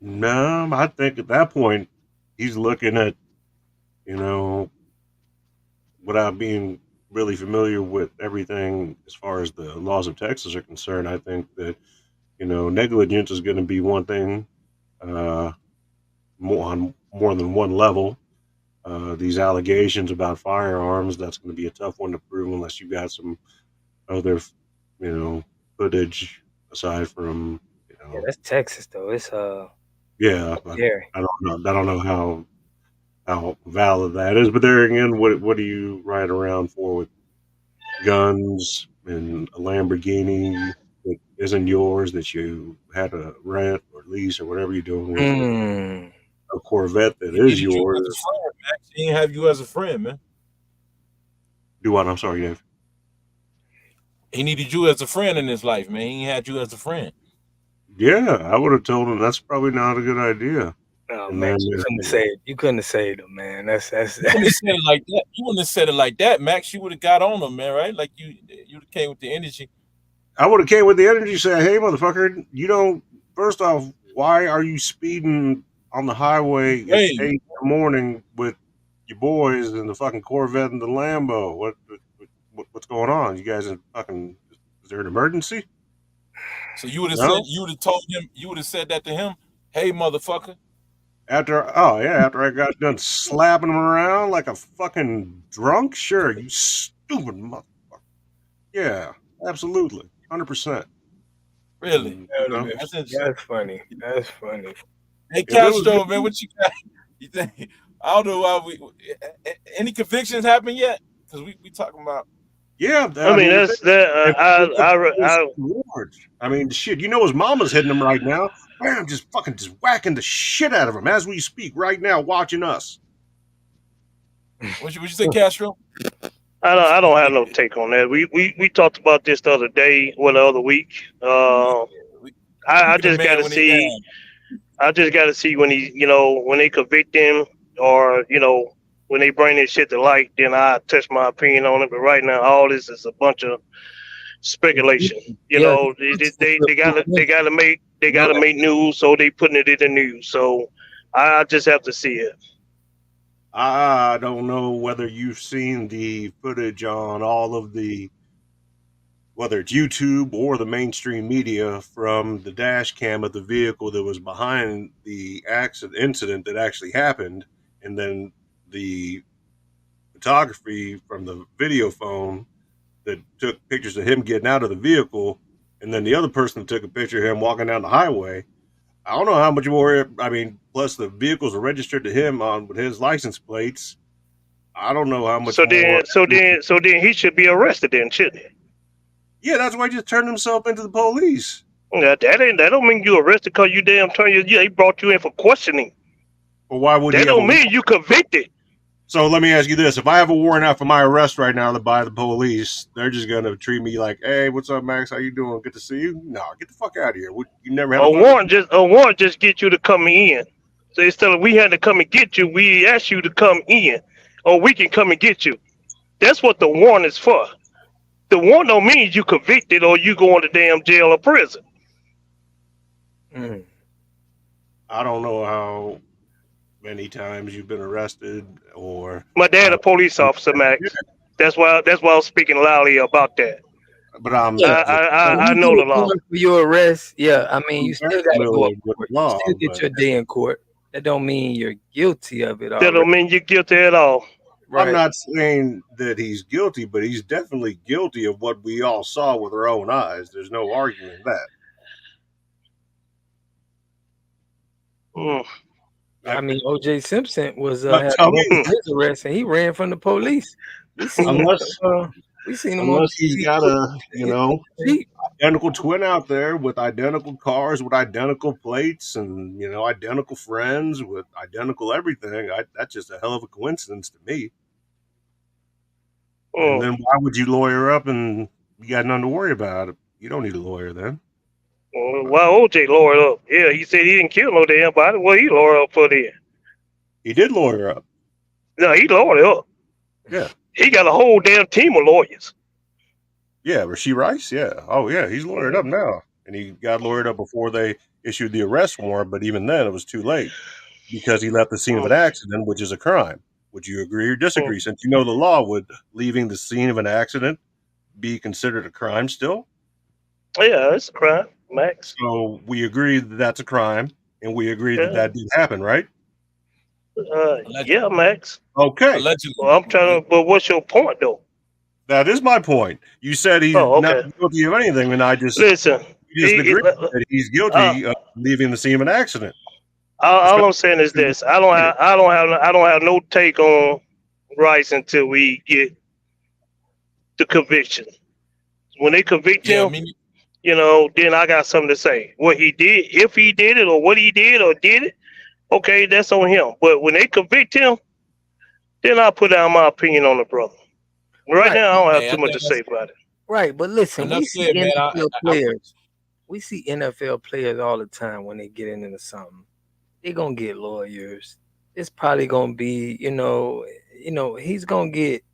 Speaker 3: No, I think at that point he's looking at, without being really familiar with everything as far as the laws of Texas are concerned. I think that negligence is going to be one thing uh, on more than one level. These allegations about firearms, that's going to be a tough one to prove unless you got some other, you know, footage aside from,
Speaker 6: Yeah, that's Texas though. It's
Speaker 3: yeah, but
Speaker 6: scary.
Speaker 3: I don't know how valid that is. But there again, what do you ride around for with guns and a Lamborghini that isn't yours that you had to rent or lease or whatever you're doing with
Speaker 6: Mm.
Speaker 3: a Corvette that
Speaker 2: He
Speaker 3: is
Speaker 2: needed you as a
Speaker 3: yours?
Speaker 2: friend, Max. He didn't have you as a friend, man.
Speaker 3: Do what? I'm sorry, Dave.
Speaker 2: He needed you as a friend in his life, man. He ain't had you as a friend.
Speaker 3: Yeah, I would have told him that's probably not a good idea.
Speaker 6: Oh
Speaker 3: And
Speaker 6: man,
Speaker 3: then
Speaker 6: you couldn't have saved. You couldn't have saved him, man. That's
Speaker 2: You wouldn't have said it like that. You wouldn't have said it like that, Max. You would have got on him, man, right? Like you came with the energy.
Speaker 3: I would have came with the energy saying, "Hey, motherfucker, you don't. First off, why are you speeding on the highway at
Speaker 2: Hey,
Speaker 3: 8 in the morning with your boys in the fucking Corvette and the Lambo? What's going on? You guys in fucking? Is there an emergency?
Speaker 2: so you would have said,
Speaker 3: No.
Speaker 2: you would have told him, you would have said that to him. Hey, motherfucker.
Speaker 3: After I got done slapping him around like a fucking drunk, sure, you stupid motherfucker. Yeah, absolutely, 100%.
Speaker 2: Really? That's interesting.
Speaker 6: that's funny. That's funny.
Speaker 2: Hey,
Speaker 3: If it was
Speaker 2: Castro, man, what you got? You think? I don't know why any convictions happen yet? Because we talking about.
Speaker 3: Yeah,
Speaker 4: I
Speaker 3: I
Speaker 4: mean,
Speaker 3: mean,
Speaker 4: that's that.
Speaker 3: rewards. I mean, shit, his mama's hitting him right now. Bam, just whacking the shit out of him as we speak right now, watching us.
Speaker 2: What you say, Castro?
Speaker 4: I don't have no take on that. We talked about this the other day, or the other week.
Speaker 2: Yeah, we, we
Speaker 4: I
Speaker 2: get a
Speaker 4: just got
Speaker 2: man
Speaker 4: to
Speaker 2: when he
Speaker 4: see.
Speaker 2: down.
Speaker 4: I just got to see when he, when they convict him, or when they bring this shit to light, then I touch my opinion on it. But right now, all this is a bunch of speculation.
Speaker 6: Yeah,
Speaker 4: They gotta make news, so they putting it in the news. So I just have to see it.
Speaker 3: I don't know whether you've seen the footage on all of whether it's YouTube or the mainstream media from the dash cam of the vehicle that was behind the incident that actually happened, and then the photography from the video phone that took pictures of him getting out of the vehicle, and then the other person that took a picture of him walking down the highway. I don't know how much more. I mean, plus the vehicles are registered to him on with his license plates. I don't know how much
Speaker 4: So
Speaker 3: more.
Speaker 4: then he should be arrested, then, shouldn't he?
Speaker 3: Yeah, that's why he just turned himself into the police.
Speaker 4: That don't mean you arrested because you damn turn you. Yeah, he brought you in for questioning.
Speaker 3: Well, why would he
Speaker 4: That
Speaker 3: have a
Speaker 4: don't
Speaker 3: warrant?
Speaker 4: mean you convicted.
Speaker 3: So let me ask you this: if I have a warrant out for my arrest right now by the police, they're just gonna treat me like, "Hey, what's up, Max? How you doing? Good to see you." No, get the fuck out of here. You never had a fucking.
Speaker 4: A warrant just get you to come in. So instead of we had to come and get you, we asked you to come in, or we can come and get you. That's what the warrant is for. The warrant don't mean you convicted or you going to damn jail or prison.
Speaker 6: Mm.
Speaker 3: I don't know how many times you've been arrested or
Speaker 4: My dad
Speaker 3: how.
Speaker 4: a police officer,
Speaker 3: Yeah,
Speaker 4: Max. That's why I was speaking loudly about that.
Speaker 3: but I'm
Speaker 6: Yeah.
Speaker 3: just
Speaker 6: When
Speaker 4: I
Speaker 6: you
Speaker 4: know
Speaker 6: get
Speaker 4: the
Speaker 6: a
Speaker 4: law.
Speaker 6: warrant for your arrest, yeah, I mean, you
Speaker 3: I'm
Speaker 6: still
Speaker 3: very
Speaker 6: got to go
Speaker 3: familiar
Speaker 6: up
Speaker 3: with
Speaker 6: court.
Speaker 3: the
Speaker 6: You
Speaker 3: law,
Speaker 6: still get
Speaker 3: but
Speaker 6: your day in court. That don't mean you're guilty of it
Speaker 4: That
Speaker 6: already,
Speaker 4: don't mean you're guilty at all.
Speaker 3: I'm
Speaker 6: right?
Speaker 3: not saying that he's guilty, but he's definitely guilty of what we all saw with our own eyes. There's no arguing that.
Speaker 4: Mm.
Speaker 6: I
Speaker 3: I,
Speaker 6: mean, O.J. Simpson was
Speaker 3: but
Speaker 6: had a
Speaker 3: tell
Speaker 6: warrant
Speaker 3: me,
Speaker 6: for his arrest, and he ran from the police. We seen him.
Speaker 3: unless
Speaker 6: We seen him on
Speaker 3: unless he's
Speaker 6: TV
Speaker 3: got a
Speaker 6: in the Jeep.
Speaker 3: identical twin out there with identical cars, with identical plates, and identical friends with identical everything. That's just a hell of a coincidence to me. And
Speaker 4: Mm.
Speaker 3: then why would you lawyer up and you got nothing to worry about? You don't need a lawyer then.
Speaker 4: Well, OJ lawyered up. Yeah, he said he didn't kill no damn body. What he lawyered up for then?
Speaker 3: He did lawyer up.
Speaker 4: No, he lawyered up.
Speaker 3: Yeah.
Speaker 4: He got a whole damn team of lawyers.
Speaker 3: Yeah, Rasheed Rice. Yeah. Oh, yeah. He's lawyered up now, and he got lawyered up before they issued the arrest warrant. But even then, it was too late because he left the scene of
Speaker 4: Mm.
Speaker 3: an accident, which is a crime. Would you agree or
Speaker 4: Hmm.
Speaker 3: disagree? Since you know the law, would leaving the scene of an accident be considered a crime still?
Speaker 4: Yeah, it's a crime, Max.
Speaker 3: So we agree that that's a crime, and we agree that
Speaker 4: Yeah,
Speaker 3: that did happen, right?
Speaker 4: yeah,
Speaker 2: Allegedly.
Speaker 4: Max.
Speaker 3: Okay,
Speaker 2: Allegedly.
Speaker 4: Well, I'm trying to. But what's your point, though?
Speaker 3: that is my point. You said he's
Speaker 4: Oh,
Speaker 3: not
Speaker 4: okay.
Speaker 3: guilty of anything, and
Speaker 4: Listen,
Speaker 3: you just agreed that he's
Speaker 4: uh,
Speaker 3: guilty of leaving the scene of an accident,
Speaker 4: all
Speaker 3: especially
Speaker 4: I'm saying is
Speaker 3: since
Speaker 4: this:
Speaker 3: he did it.
Speaker 4: I don't have no take on Rice until we get the conviction. When they convict
Speaker 2: Yeah,
Speaker 4: him,
Speaker 2: me.
Speaker 4: then I got something to say. What he did, if he did it, or what he did, or did it, okay, that's on him. But when they convict him, then I'll put out my opinion on the brother. Right
Speaker 6: Right,
Speaker 4: now, I don't have
Speaker 2: Hey, I
Speaker 4: too much
Speaker 2: think
Speaker 4: to say
Speaker 2: that's
Speaker 4: about it.
Speaker 6: right. But listen,
Speaker 2: enough
Speaker 6: we see
Speaker 2: said, man.
Speaker 6: NFL
Speaker 2: I would.
Speaker 6: players. We see NFL players all the time when they get into something. They gonna get lawyers. It's probably gonna be, he's gonna get.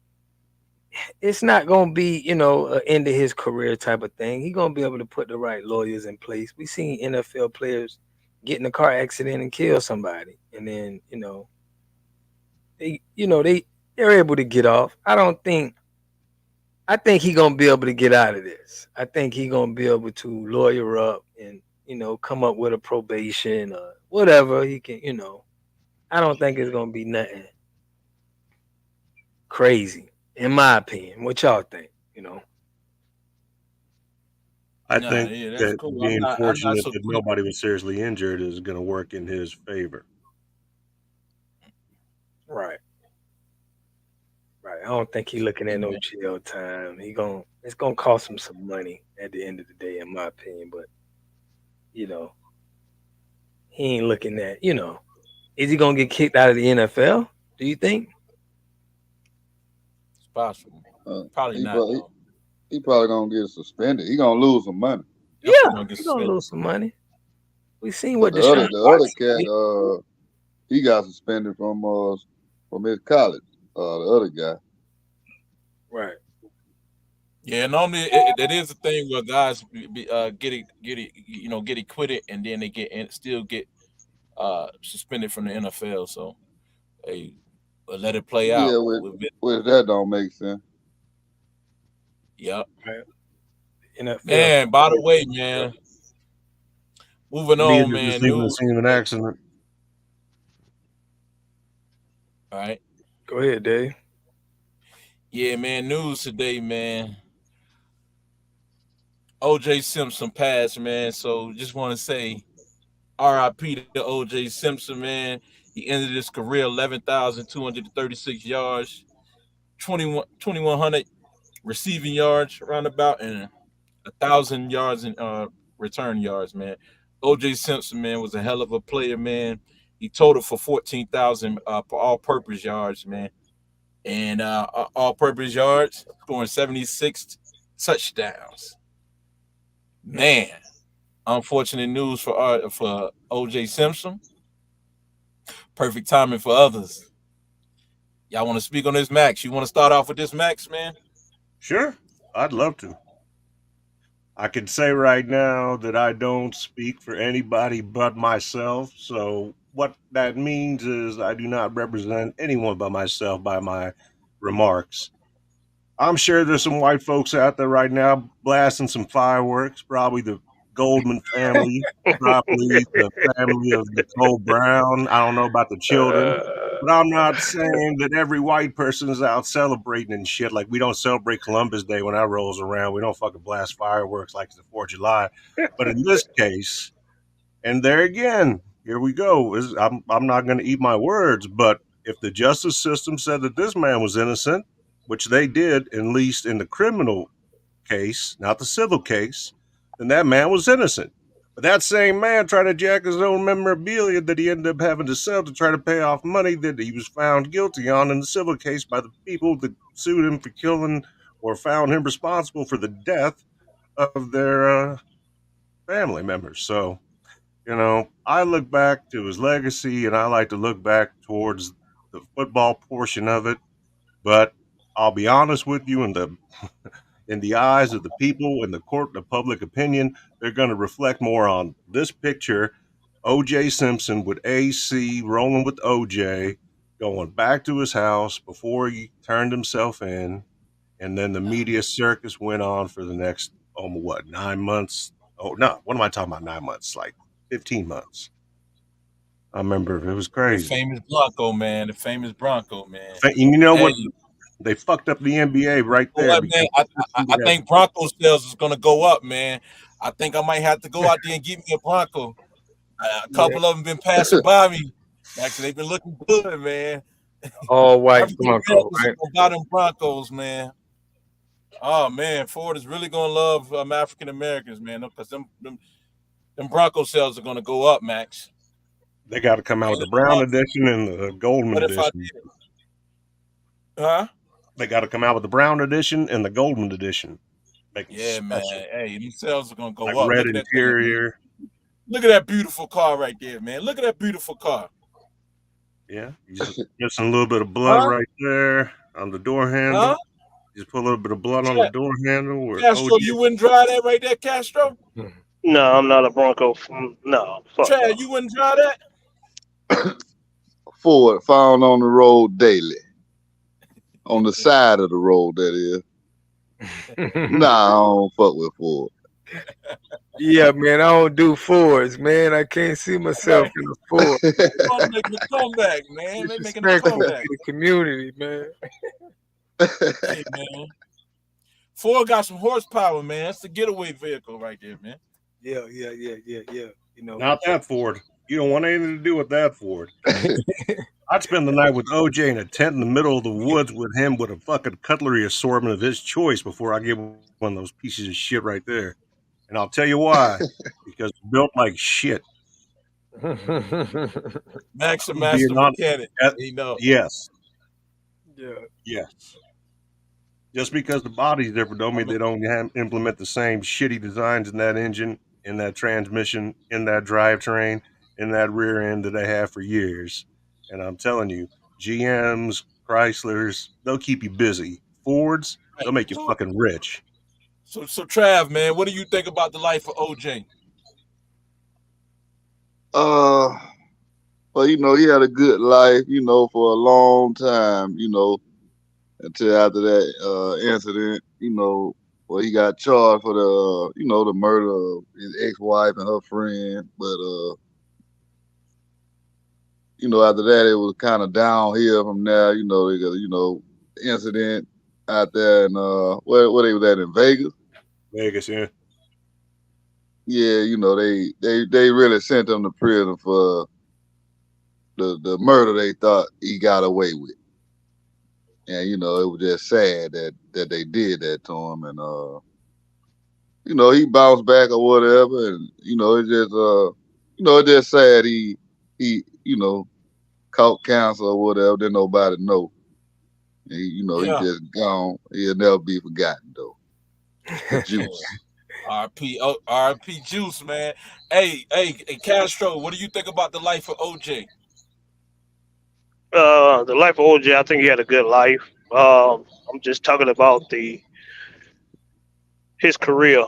Speaker 6: It's not gonna be, an end of his career type of thing. He gonna be able to put the right lawyers in place. We seen NFL players get in a car accident and kill somebody, and then they're able to get off. I think he gonna be able to get out of this. I think he gonna be able to lawyer up and come up with a probation or whatever he can. I don't think it's gonna be nothing crazy, in my opinion. What y'all think?
Speaker 3: I
Speaker 2: Nah,
Speaker 3: think
Speaker 2: yeah, that's
Speaker 3: that
Speaker 2: cool.
Speaker 3: being
Speaker 2: I'm not
Speaker 3: fortunate
Speaker 2: so
Speaker 3: that
Speaker 2: quick.
Speaker 3: nobody was seriously injured is going to work in his favor.
Speaker 6: Right, right. I don't think he looking
Speaker 2: Yeah,
Speaker 6: at no
Speaker 2: man.
Speaker 6: jail time. It's gonna cost him some money at the end of the day, in my opinion. But you know, he ain't looking at. Is he gonna get kicked out of the NFL? Do you think?
Speaker 2: It's possible.
Speaker 5: Uh,
Speaker 2: Probably
Speaker 5: he
Speaker 2: not
Speaker 5: probably
Speaker 2: though.
Speaker 5: he probably gonna get suspended. He gonna lose some money.
Speaker 2: Definitely
Speaker 6: Yeah,
Speaker 2: gonna get
Speaker 6: he gonna
Speaker 2: suspended.
Speaker 6: lose some money. We seen
Speaker 5: But
Speaker 6: what Deshaun
Speaker 5: the other
Speaker 6: Watson
Speaker 5: cat,
Speaker 6: did.
Speaker 5: he got suspended from his college. The other guy.
Speaker 6: Right.
Speaker 2: Yeah, normally it is a thing where guys get acquitted and then they still get suspended from the NFL. So hey, but let it play
Speaker 5: Yeah,
Speaker 2: out.
Speaker 5: with that don't make sense.
Speaker 2: Yep.
Speaker 6: Right. NFL.
Speaker 2: Man, by the way, man, moving
Speaker 3: To me,
Speaker 2: on,
Speaker 3: it's just
Speaker 2: man.
Speaker 3: leaving the
Speaker 2: News
Speaker 3: scene of an
Speaker 2: today.
Speaker 3: accident.
Speaker 2: All right.
Speaker 6: Go ahead, Dave.
Speaker 2: Yeah, man. News today, man. OJ Simpson passed, man. So just want to say RIP to OJ Simpson, man. He ended his career 11,236 yards, 2,100 receiving yards, roundabout, and 1,000 yards in return yards, man. OJ Simpson, man, was a hell of a player, man. He totaled for 14,000 all-purpose yards, man, and all-purpose yards, scoring 76 touchdowns. Man, unfortunate news for OJ Simpson. Perfect timing for others. Y'all want to speak on this, Max? You want to start off with this, Max, man?
Speaker 3: Sure, I'd love to. I can say right now that I don't speak for anybody but myself. So, what that means is I do not represent anyone but myself by my remarks. I'm sure there's some white folks out there right now blasting some fireworks, probably the Goldman family, probably the family of Nicole Brown. I don't know about the children, but I'm not saying that every white person is out celebrating and shit. Like, we don't celebrate Columbus Day when that rolls around. We don't fucking blast fireworks like it's the 4th of July. But in this case, and there again, here we go. I'm not going to eat my words, but if the justice system said that this man was innocent, which they did, at least in the criminal case, not the civil case, then that man was innocent. But that same man tried to jack his own memorabilia that he ended up having to sell to try to pay off money that he was found guilty on in the civil case by the people that sued him for killing or found him responsible for the death of their family members. So, I look back to his legacy and I like to look back towards the football portion of it. But I'll be honest with you, in the eyes of the people in the court of public opinion, they're going to reflect more on this picture, OJ Simpson with AC rolling with OJ, going back to his house before he turned himself in, and then the media circus went on for the next, what, 9 months? Oh no, what am I talking about? 9 months, like 15 months. I remember it was
Speaker 2: The
Speaker 3: crazy.
Speaker 2: famous Bronco man, the famous Bronco man.
Speaker 3: And you know
Speaker 2: Hey,
Speaker 3: what? They fucked up the NBA right
Speaker 2: you know
Speaker 3: there
Speaker 2: what, man?
Speaker 3: because
Speaker 2: I think Bronco sales is gonna go up, man. I think I might have to go out there and get me a Bronco. A
Speaker 6: Yeah,
Speaker 2: couple of them been passing by me. Actually, they've been looking good, man.
Speaker 6: all white
Speaker 2: African
Speaker 6: Bronco,
Speaker 2: Americans are
Speaker 6: right?
Speaker 2: gonna buy them Broncos, man. Oh man, Ford is really gonna love African Americans, man, because them Bronco sales are gonna go up, Max.
Speaker 3: they got to come out with the brown edition and the Goldman
Speaker 2: What if I
Speaker 3: edition.
Speaker 2: did? Huh?
Speaker 3: They got to come out with the brown edition and the Goldman edition. Make them
Speaker 2: Yeah, man.
Speaker 3: special,
Speaker 2: Hey, these sales are gonna
Speaker 3: like
Speaker 2: go up.
Speaker 3: red
Speaker 2: Look at that thing, man.
Speaker 3: interior.
Speaker 2: Look at that beautiful car right there, man. Look at that beautiful car.
Speaker 3: Yeah, you just a little bit of blood
Speaker 2: Huh?
Speaker 3: right there on the door handle.
Speaker 2: Huh?
Speaker 3: Just put a little bit of blood on the
Speaker 2: Chat.
Speaker 3: door handle where
Speaker 2: Castro,
Speaker 3: OJ.
Speaker 2: you wouldn't drive that right there, Castro?
Speaker 4: No, I'm not a Bronco. No, fuck
Speaker 2: Chad,
Speaker 4: no.
Speaker 2: you wouldn't drive that?
Speaker 5: Ford found on the road daily, on the side of the road. That is. Nah, I don't fuck with Ford.
Speaker 6: Yeah, man, I don't do Fords, man. I can't see myself
Speaker 2: Right.
Speaker 6: in a Ford.
Speaker 2: Ford making a comeback, man. They making a
Speaker 6: Disrespectful to
Speaker 2: comeback.
Speaker 6: the community, man.
Speaker 2: Hey, man. Ford got some horsepower, man. That's the getaway vehicle right there, man.
Speaker 6: Yeah, yeah, yeah, yeah, yeah. You know.
Speaker 3: Not that Ford. You don't want anything to do with that Ford. I'd spend the night with OJ in a tent in the middle of the woods with him with a fucking cutlery assortment of his choice before I get one of those pieces of shit right there. And I'll tell you why. Because it's built like shit.
Speaker 2: Max a
Speaker 3: I'm being
Speaker 2: master
Speaker 3: honest.
Speaker 2: mechanic. He know.
Speaker 3: Yes.
Speaker 6: Yeah.
Speaker 3: Yes. Just because the body's different don't
Speaker 2: I
Speaker 3: mean
Speaker 2: mean,
Speaker 3: they don't implement the same shitty designs in that engine, in that transmission, in that drivetrain, in that rear end that they have for years. And I'm telling you, GMs, Chryslers, they'll keep you busy. Fords,
Speaker 2: right.
Speaker 3: they'll make you fucking rich.
Speaker 2: So Trav, man, what do you think about the life of OJ?
Speaker 5: uh, well, he had a good life, for a long time, until after that incident, where he got charged for the murder of his ex-wife and her friend. But after that, it was kind of downhill from there. Because the incident out there in where they was at in Vegas.
Speaker 3: Vegas, yeah.
Speaker 5: Yeah, they really sent him to prison for the murder they thought he got away with. And it was just sad that they did that to him. And he bounced back or whatever. And it's just sad he caught cancer or whatever. Didn't nobody know. And he
Speaker 2: Yeah.
Speaker 5: just gone. He'll never be forgotten though. The
Speaker 2: Yeah.
Speaker 5: juice.
Speaker 2: RP Juice, man. Hey, Castro, what do you think about the life of OJ?
Speaker 4: The life of OJ, I think he had a good life. I'm just talking about the his career.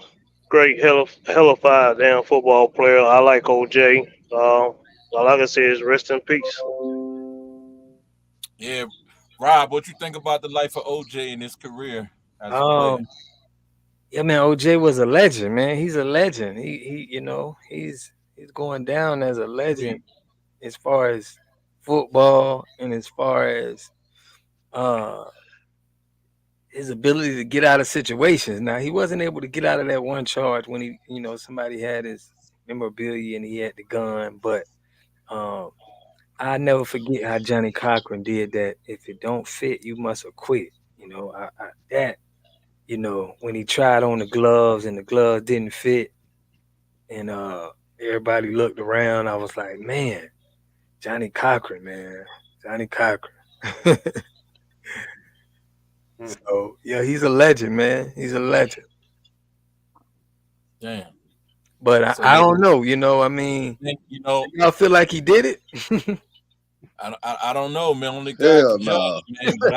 Speaker 4: Great, hellified damn football player. I like OJ. All I can say is rest in peace.
Speaker 2: Yeah, Rob, what you think about the life of OJ and his career as a player?
Speaker 6: Um, yeah, man, OJ was a legend, man. He's a legend. He's going down as a legend
Speaker 2: Agreed.
Speaker 6: as far as football and as far as uh his ability to get out of situations. Now he wasn't able to get out of that one charge when somebody had his memorabilia and he had the gun, but um I never forget how Johnny Cochran did that. If it don't fit, you must have quit. That when he tried on the gloves and the gloves didn't fit, and everybody looked around, I was like, man, Johnny Cochran, man, Johnny Cochran.
Speaker 3: Hmm.
Speaker 6: So yeah, he's a legend, man. He's a legend.
Speaker 2: Damn.
Speaker 6: But I,
Speaker 2: So
Speaker 6: I
Speaker 2: yeah,
Speaker 6: don't know. I mean,
Speaker 2: think,
Speaker 6: y'all feel like he did it?
Speaker 2: I don't know, man. Only God
Speaker 5: Hell
Speaker 2: can judge,
Speaker 5: no.
Speaker 2: man. But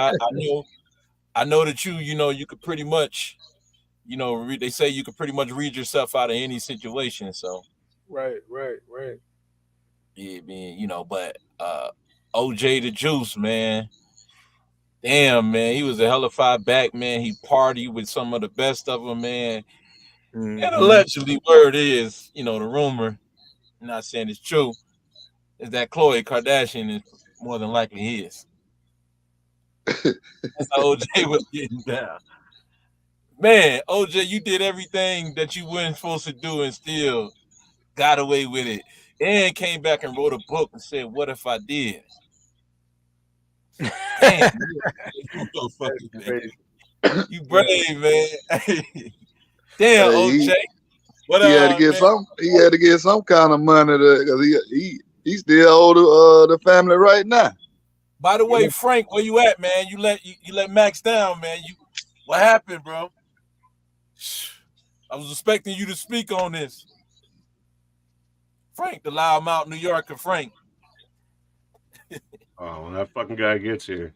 Speaker 2: I know that you could pretty much they say you could pretty much read yourself out of any situation. So
Speaker 6: Right, right, right.
Speaker 2: yeah, man, but OJ the Juice, man. Damn, man, he was a hellified back, man. He partied with some of the best of them, man. And
Speaker 6: Hmm.
Speaker 2: allegedly, word is, the rumor, I'm not saying it's true, is that Khloe Kardashian is more than likely his. That's how OJ was getting down. Man, OJ, you did everything that you weren't supposed to do and still got away with it. And came back and wrote a book and said, "What if I did?" Damn, you
Speaker 6: That's
Speaker 2: motherfucker, man.
Speaker 6: crazy.
Speaker 2: You
Speaker 6: Yeah.
Speaker 2: brave, man. Damn,
Speaker 5: Hey,
Speaker 2: OJ. What
Speaker 5: he had to get
Speaker 2: man?
Speaker 5: some. He had to get some kind of money because he still owe the family right now.
Speaker 2: By the
Speaker 6: Yeah.
Speaker 2: way, Frank, where you at, man? You let Max down, man. What happened, bro? I was expecting you to speak on this. Frank, the loudmouth New Yorker, Frank.
Speaker 3: Oh, when that fucking guy gets here.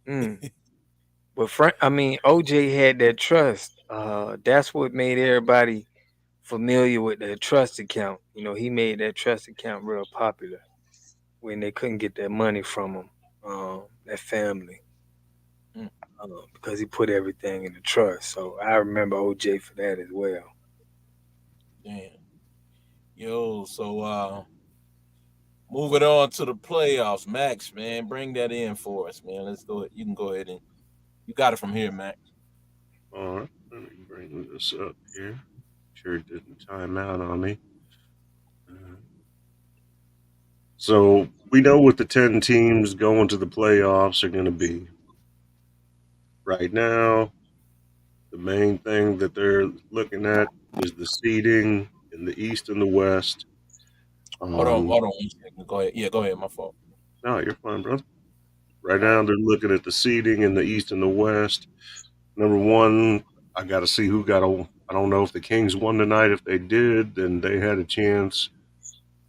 Speaker 6: Mm. But Frank, I mean, OJ had that trust. That's what made everybody familiar with that trust account. You know, he made that trust account real popular when they couldn't get that money from him, that family,
Speaker 2: Mm,
Speaker 6: because he put everything in the trust. So I remember OJ for that as well.
Speaker 2: damn. Yo, so moving on to the playoffs, Max, man, bring that in for us, man. Let's go. You can go ahead and you got it from here, Max.
Speaker 3: All right, let me bring this up here. Sure, it didn't time out on me. Uh, So we know what the 10 teams going to the playoffs are going to be. Right now, the main thing that they're looking at is the seeding in the East and the West. Um,
Speaker 2: Hold on 1 second. Go ahead. Yeah, go ahead. My fault.
Speaker 3: no, you're fine, brother. Right
Speaker 2: All right.
Speaker 3: now, they're looking at the seeding in the East and the West. Number one, I got to see who got a. I don't know if the Kings won tonight. If they did, then they had a chance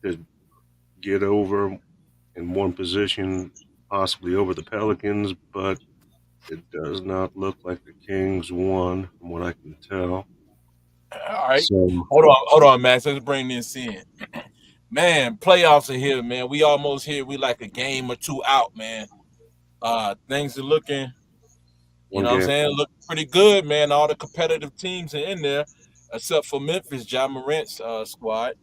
Speaker 3: to get over in one position, possibly over the Pelicans, but it does not look like the Kings won, from what I can tell.
Speaker 2: All right.
Speaker 3: So,
Speaker 2: Hold on, Max. Let's bring this in. Man, playoffs are here, man. We almost here. We like a game or two out, man. Things are looking,
Speaker 3: one
Speaker 2: what I'm
Speaker 3: game.
Speaker 2: saying, look pretty good, man. All the competitive teams are in there, except for Memphis, John Morant's squad.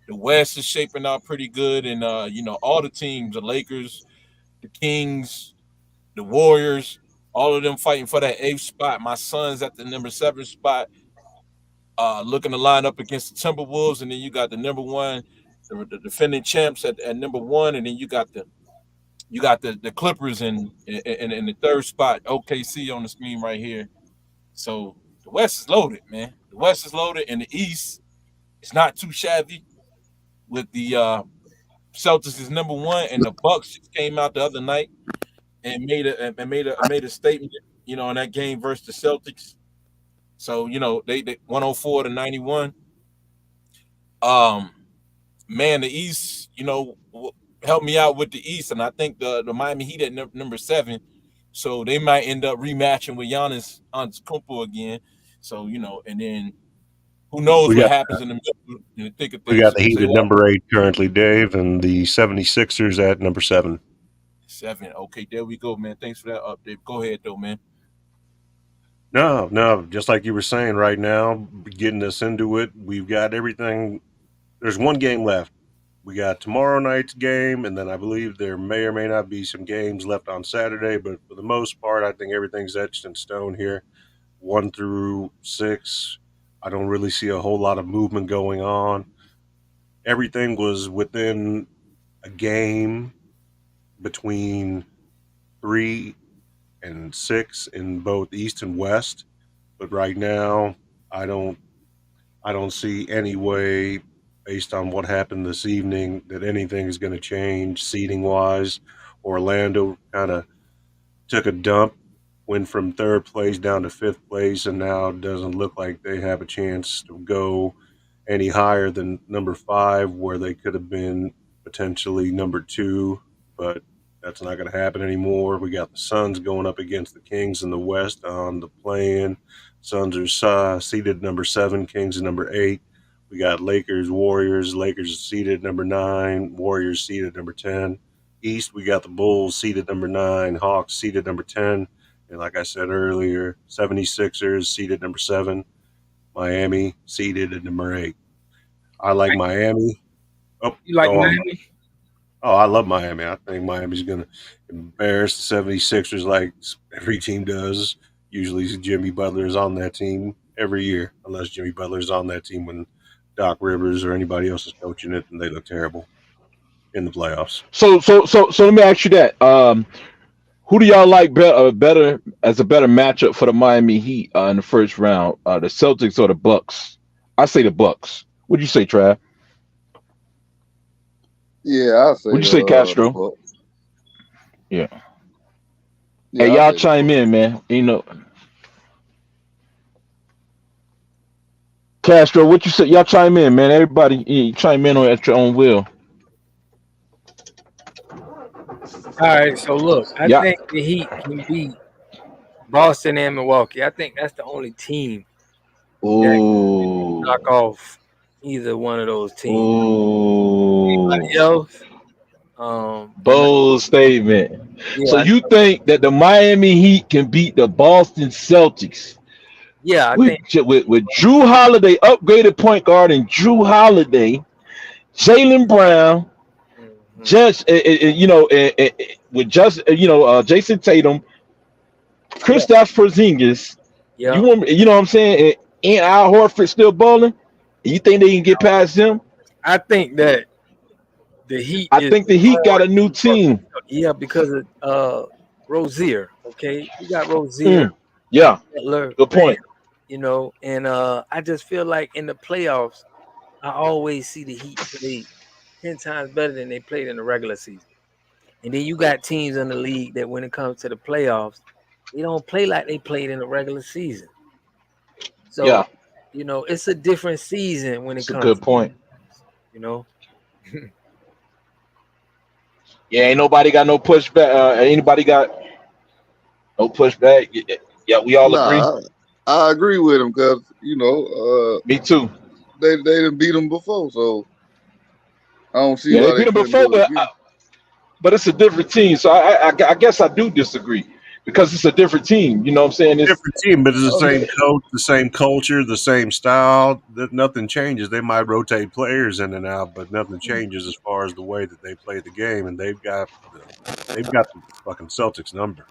Speaker 2: The West is shaping out pretty good, and all the teams, the Lakers, the Kings, the Warriors, all of them fighting for that eighth spot. My son's at the number 7 spot, looking to line up against the Timberwolves, and then you got the number one, the defending champs at number one, and then you got the Clippers in the third spot, OKC on the screen right here. So the West is loaded, man. The West is loaded, and the East is not too shabby. With the Celtics is number one, and the Bucks just came out the other night and made a statement, in that game versus the Celtics. So they 104 to 91. Um, man, the East, helped me out with the East, and I think the Miami Heat at number 7, so they might end up rematching with Giannis Antetokounmpo again. So and then who knows
Speaker 3: We
Speaker 2: what
Speaker 3: got
Speaker 2: happens in the middle, in the thick of
Speaker 3: we got
Speaker 2: things.
Speaker 3: the Heat
Speaker 2: Say
Speaker 3: at
Speaker 2: what?
Speaker 3: number 8 currently, Dave, and the 76ers at number 7.
Speaker 2: 7. Okay, there we go, man. Thanks for that update. Go ahead, though, man.
Speaker 3: No, no, just like you were saying right now, getting us into it, we've got everything. There's one game left. We got tomorrow night's game, and then I believe there may or may not be some games left on Saturday, but for the most part, I think everything's etched in stone here. 1 through 6, I don't really see a whole lot of movement going on. Everything was within a game between 3 and 6 in both East and West, but right now, I don't I don't see any way, based on what happened this evening, that anything is going to change seating wise. Orlando kind of took a dump, went from third place down to fifth place, and now it doesn't look like they have a chance to go any higher than number 5, where they could have been potentially number 2, but that's not going to happen anymore. We got the Suns going up against the Kings in the West on the play-in. Suns are seated number 7, Kings are number 8. We got Lakers, Warriors. Lakers seated number 9, Warriors seated number 10. East, we got the Bulls seeded number 9, Hawks seeded number 10, and like I said earlier, 76ers seeded number 7, Miami seeded at number 8. I like Miami. Oh,
Speaker 6: You like
Speaker 3: go on.
Speaker 6: Miami?
Speaker 3: Oh, I love Miami. I think Miami's going to embarrass the 76ers like every team does. Usually Jimmy Butler is on that team every year, unless Jimmy Butler is on that team when Doc Rivers or anybody else is coaching it, and they look terrible in the playoffs.
Speaker 7: So let me ask you that. Who do y'all like better as a better matchup for the Miami Heat in the first round? The Celtics or the Bucks? I say the Bucks. What'd you say, Trav?
Speaker 5: Yeah, I say.
Speaker 7: What'd you say, Castro?
Speaker 5: Bucks.
Speaker 7: Yeah.
Speaker 5: Yeah,
Speaker 7: Hey,
Speaker 5: I
Speaker 7: y'all
Speaker 5: say
Speaker 7: chime in, man. You know, Castro, what you say? Y'all chime in, man. Everybody, chime in at your own will.
Speaker 6: All right, so look, I
Speaker 7: Yeah.
Speaker 6: think the Heat can beat Boston and Milwaukee. I think that's the only team that can
Speaker 7: Ooh.
Speaker 6: knock off either one of those teams.
Speaker 7: Ooh.
Speaker 6: Anybody else?
Speaker 7: Bold statement. So
Speaker 6: Yeah,
Speaker 7: you think that the Miami Heat can beat the Boston Celtics
Speaker 6: yeah, I
Speaker 7: with
Speaker 6: think.
Speaker 7: Drew Holiday, upgraded point guard, and Drew Holiday, Jaylen Brown,
Speaker 6: Mhm.
Speaker 7: just with just Jason Tatum,
Speaker 6: Yeah,
Speaker 7: Kristaps Porzingis.
Speaker 6: yeah.
Speaker 7: You know what I'm saying? And Al Horford still balling. You think they can get past him?
Speaker 6: I think that the Heat
Speaker 7: I
Speaker 6: is
Speaker 7: think the Heat got a new team.
Speaker 6: because of Rozier. Okay, you got Rozier,
Speaker 7: Mm, yeah,
Speaker 6: Butler,
Speaker 7: good
Speaker 6: Bam,
Speaker 7: point.
Speaker 6: and I just feel like in the playoffs, I always see the Heat play 10 times better than they played in the regular season. And then you got teams in the league that when it comes to the playoffs, they don't play like they played in the regular season. So,
Speaker 7: Yeah,
Speaker 6: it's a different season when it
Speaker 7: it's a
Speaker 6: comes
Speaker 7: good
Speaker 6: to
Speaker 7: point.
Speaker 6: you know.
Speaker 7: Yeah, ain't nobody got no pushback. Anybody got no pushback? Yeah, we all agree.
Speaker 5: nah. I agree with him because
Speaker 7: Me too.
Speaker 5: they didn't beat them before, so I don't see
Speaker 7: Yeah, they
Speaker 5: why they
Speaker 7: beat them
Speaker 5: couldn't
Speaker 7: before,
Speaker 5: do it again.
Speaker 7: but it's a different team. So I guess I do disagree because it's a different team. You know what I'm saying? It's
Speaker 3: Different team, but it's the
Speaker 7: yeah,
Speaker 3: same coach, the same culture, the same style. Nothing changes. They might rotate players in and out, but nothing changes as far as the way that they play the game. And they've got the fucking Celtics number.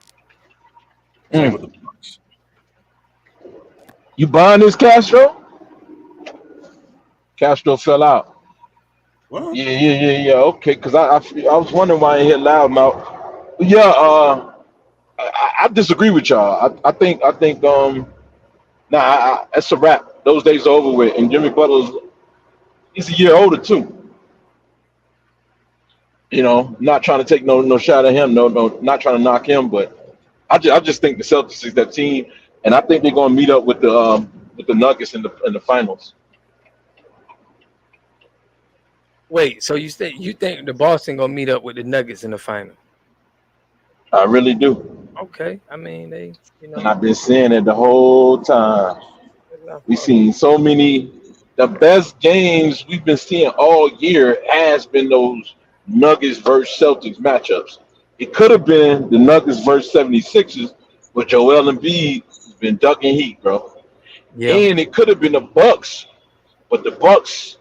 Speaker 3: Same with the
Speaker 7: mm.
Speaker 3: Bucks.
Speaker 7: You buying this, Castro? Castro fell out.
Speaker 3: What?
Speaker 7: Yeah. Okay, because I was wondering why I hit loudmouth. Yeah, I disagree with y'all. I think nah, that's a wrap. Those days are over with. And Jimmy he's a year older too. Not trying to take no shot at him. No, not trying to knock him, but I just think the Celtics is that team, and I think they're going to meet up with the Nuggets in the finals.
Speaker 6: Wait, so you think the Boston gonna meet up with the Nuggets in the final?
Speaker 7: I really do,
Speaker 6: Okay, I mean they,
Speaker 7: and I've been saying it the whole time.
Speaker 6: it's not
Speaker 7: We've
Speaker 6: far.
Speaker 7: seen so many. The best games we've been seeing all year has been those Nuggets versus Celtics matchups. It could have been the Nuggets versus 76ers, but Joel Embiid has been ducking heat, bro.
Speaker 6: Yeah,
Speaker 7: And it could have been the Bucks, but the Bucks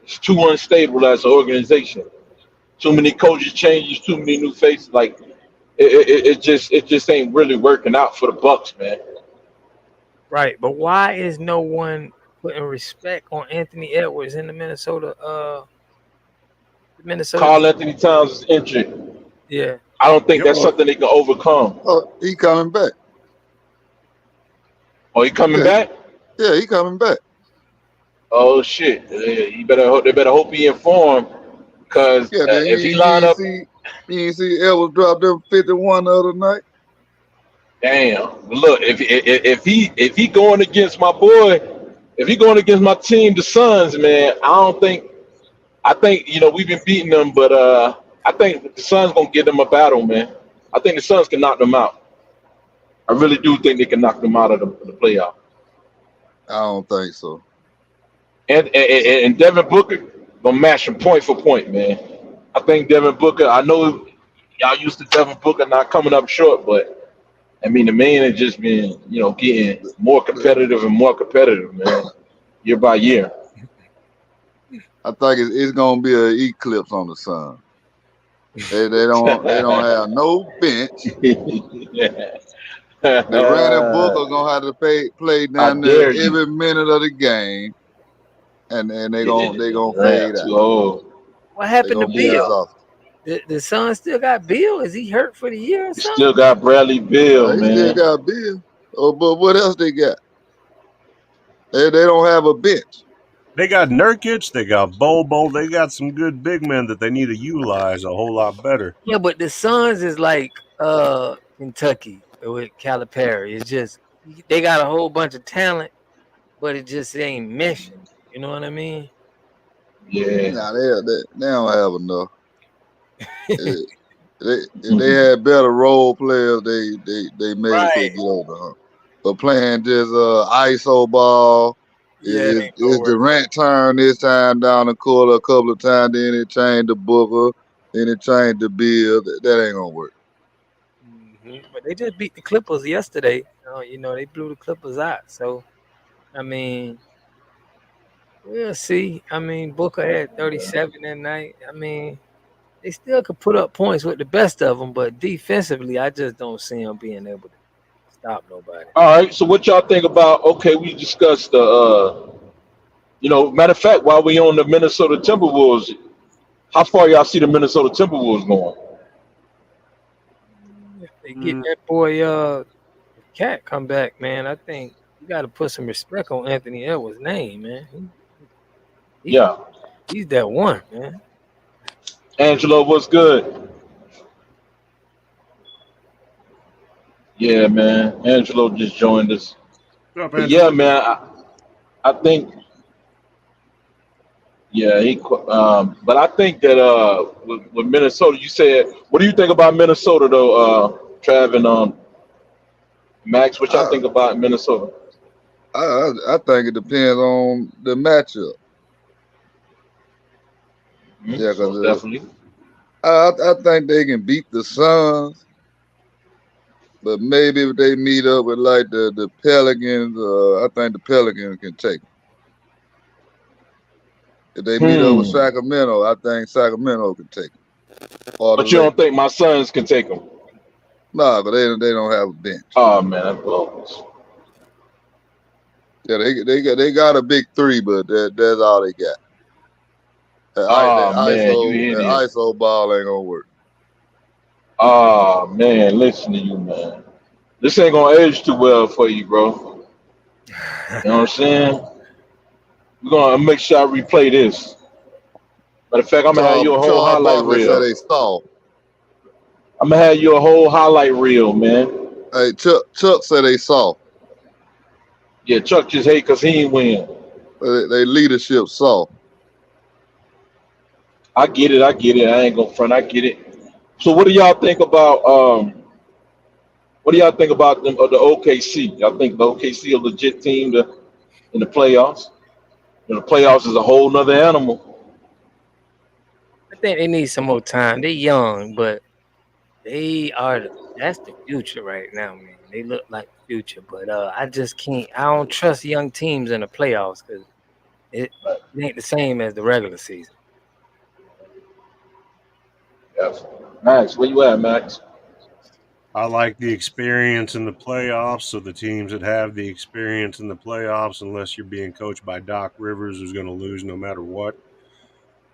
Speaker 7: is too unstable as an organization. Too many coaches changes, too many new faces. Like it just ain't really working out for the Bucks, man.
Speaker 6: right. But why is no one putting respect on Anthony Edwards in the Minnesota
Speaker 7: Carl
Speaker 6: team?
Speaker 7: Anthony Towns is injured.
Speaker 6: Yeah.
Speaker 7: I don't think
Speaker 3: Yep.
Speaker 7: that's something they can overcome.
Speaker 5: Oh, he coming back.
Speaker 7: Oh, he coming
Speaker 5: Yeah,
Speaker 7: back?
Speaker 5: he coming back.
Speaker 7: Oh shit! They better hope he informed, because
Speaker 5: Yeah, then
Speaker 7: if he
Speaker 5: you
Speaker 7: line
Speaker 5: ain't
Speaker 7: up,
Speaker 5: see Ellis drop them 51 the other night.
Speaker 7: damn. Look, if he going against my boy, if he going against my team, the Suns, man, I don't think. I think we've been beating them, but I think the Suns gonna give them a battle, man. I think the Suns can knock them out. I really do think they can knock them out of the playoff.
Speaker 5: I don't think so.
Speaker 7: And Devin Booker gonna match him point for point, man. I think Devin Booker. I know y'all used to Devin Booker not coming up short, but I mean the man has just been getting more competitive and more competitive, man, year by year.
Speaker 5: I think it's gonna be an eclipse on the sun. They don't have no bench.
Speaker 7: Yeah.
Speaker 5: The running Booker gonna have to play
Speaker 7: I
Speaker 5: down there
Speaker 7: dare you.
Speaker 5: every minute of the game, and they gonna
Speaker 7: Ran
Speaker 5: fade
Speaker 7: too
Speaker 5: out.
Speaker 7: old.
Speaker 6: What
Speaker 5: They
Speaker 6: happened to
Speaker 5: gonna be
Speaker 7: Yeah.
Speaker 6: Bill?
Speaker 5: exhausted.
Speaker 6: The son still got Bill? Is he hurt for the year or
Speaker 7: You
Speaker 6: something?
Speaker 7: still got Bradley Bill,
Speaker 5: He still
Speaker 7: man.
Speaker 5: got Bill. Oh, but what else they got? They don't have a bench.
Speaker 3: They got Nurkic, they got Bobo, they got some good big men that they need to utilize a whole lot better.
Speaker 6: Yeah, but the Suns is like Kentucky with Calipari. It's just they got a whole bunch of talent, but it just ain't meshing. You know what I mean?
Speaker 7: Yeah.
Speaker 5: Nah, they don't have enough. Eh, if they had better role players, they maybe
Speaker 6: Right.
Speaker 5: could get over the hump. But playing just ISO ball,
Speaker 6: Yeah, it ain't gonna
Speaker 5: it's
Speaker 6: work.
Speaker 5: Durant turn this time down the court a couple of times, then it changed to Booker, then it changed to Bill. That ain't gonna work.
Speaker 6: But they just beat the Clippers yesterday. They blew the Clippers out. So I mean, we'll see. I mean, Booker had 37 that night. I mean, they still could put up points with the best of them, but defensively, I just don't see them being able to stop nobody.
Speaker 7: All right. So what y'all think about? Okay, we discussed the. Matter of fact, while we on the Minnesota Timberwolves, how far y'all see the Minnesota Timberwolves going?
Speaker 6: If they get
Speaker 3: Mm,
Speaker 6: that boy Cat come back, man, I think you got to put some respect on Anthony Edwards' name, man. He
Speaker 7: Yeah,
Speaker 6: he's that one, man.
Speaker 7: Angelo, what's good? Yeah, man. Angelo just joined us.
Speaker 3: what's up,
Speaker 7: But yeah,
Speaker 3: Angelo?
Speaker 7: man, I think yeah but I think that with Minnesota, you said, what do you think about Minnesota though, Trav and Max? What y'all
Speaker 5: I
Speaker 7: think about Minnesota?
Speaker 5: I think it depends on the matchup. Yeah,
Speaker 7: Most
Speaker 5: because
Speaker 7: definitely.
Speaker 5: I think they can beat the Suns, but maybe if they meet up with like the Pelicans, I think the Pelicans can take 'em. If they meet up with
Speaker 7: Hmm.
Speaker 5: Sacramento, I think Sacramento can take 'em. Or the
Speaker 7: But you don't
Speaker 5: Lakers.
Speaker 7: think my sons can take them?
Speaker 5: Nah, but they don't have a bench.
Speaker 7: Oh man, that's bogus.
Speaker 5: Yeah, they got a big three, but that's all they got.
Speaker 7: Oh man, you
Speaker 5: That
Speaker 7: idiot.
Speaker 5: ISO ball ain't gonna work.
Speaker 7: Oh man, listen to you, man. This ain't gonna age too well for you, bro. You know what I'm saying? We're gonna make sure I replay this. Matter of fact, I'm gonna have you a whole
Speaker 5: Charles
Speaker 7: highlight
Speaker 5: Barkley said
Speaker 7: reel.
Speaker 5: they soft.
Speaker 7: I'm gonna have you a whole highlight reel, man.
Speaker 5: Hey, Chuck said they soft.
Speaker 7: Yeah, Chuck just hate because he ain't win.
Speaker 5: They leadership soft.
Speaker 7: I get it, I get it. I ain't gonna front, I get it. So what do y'all think about what do y'all think about them of the OKC? Y'all think the OKC a legit team in the playoffs? The playoffs is a whole nother animal.
Speaker 6: I think they need some more time. They young, but that's the future right now, man. They look like the future, but I just can't. I don't trust young teams in the playoffs because it ain't the same as the regular season.
Speaker 7: Yes. Max, where you at, Max?
Speaker 3: I like the experience in the playoffs, so the teams that have the experience in the playoffs, unless you're being coached by Doc Rivers, who's going to lose no matter what,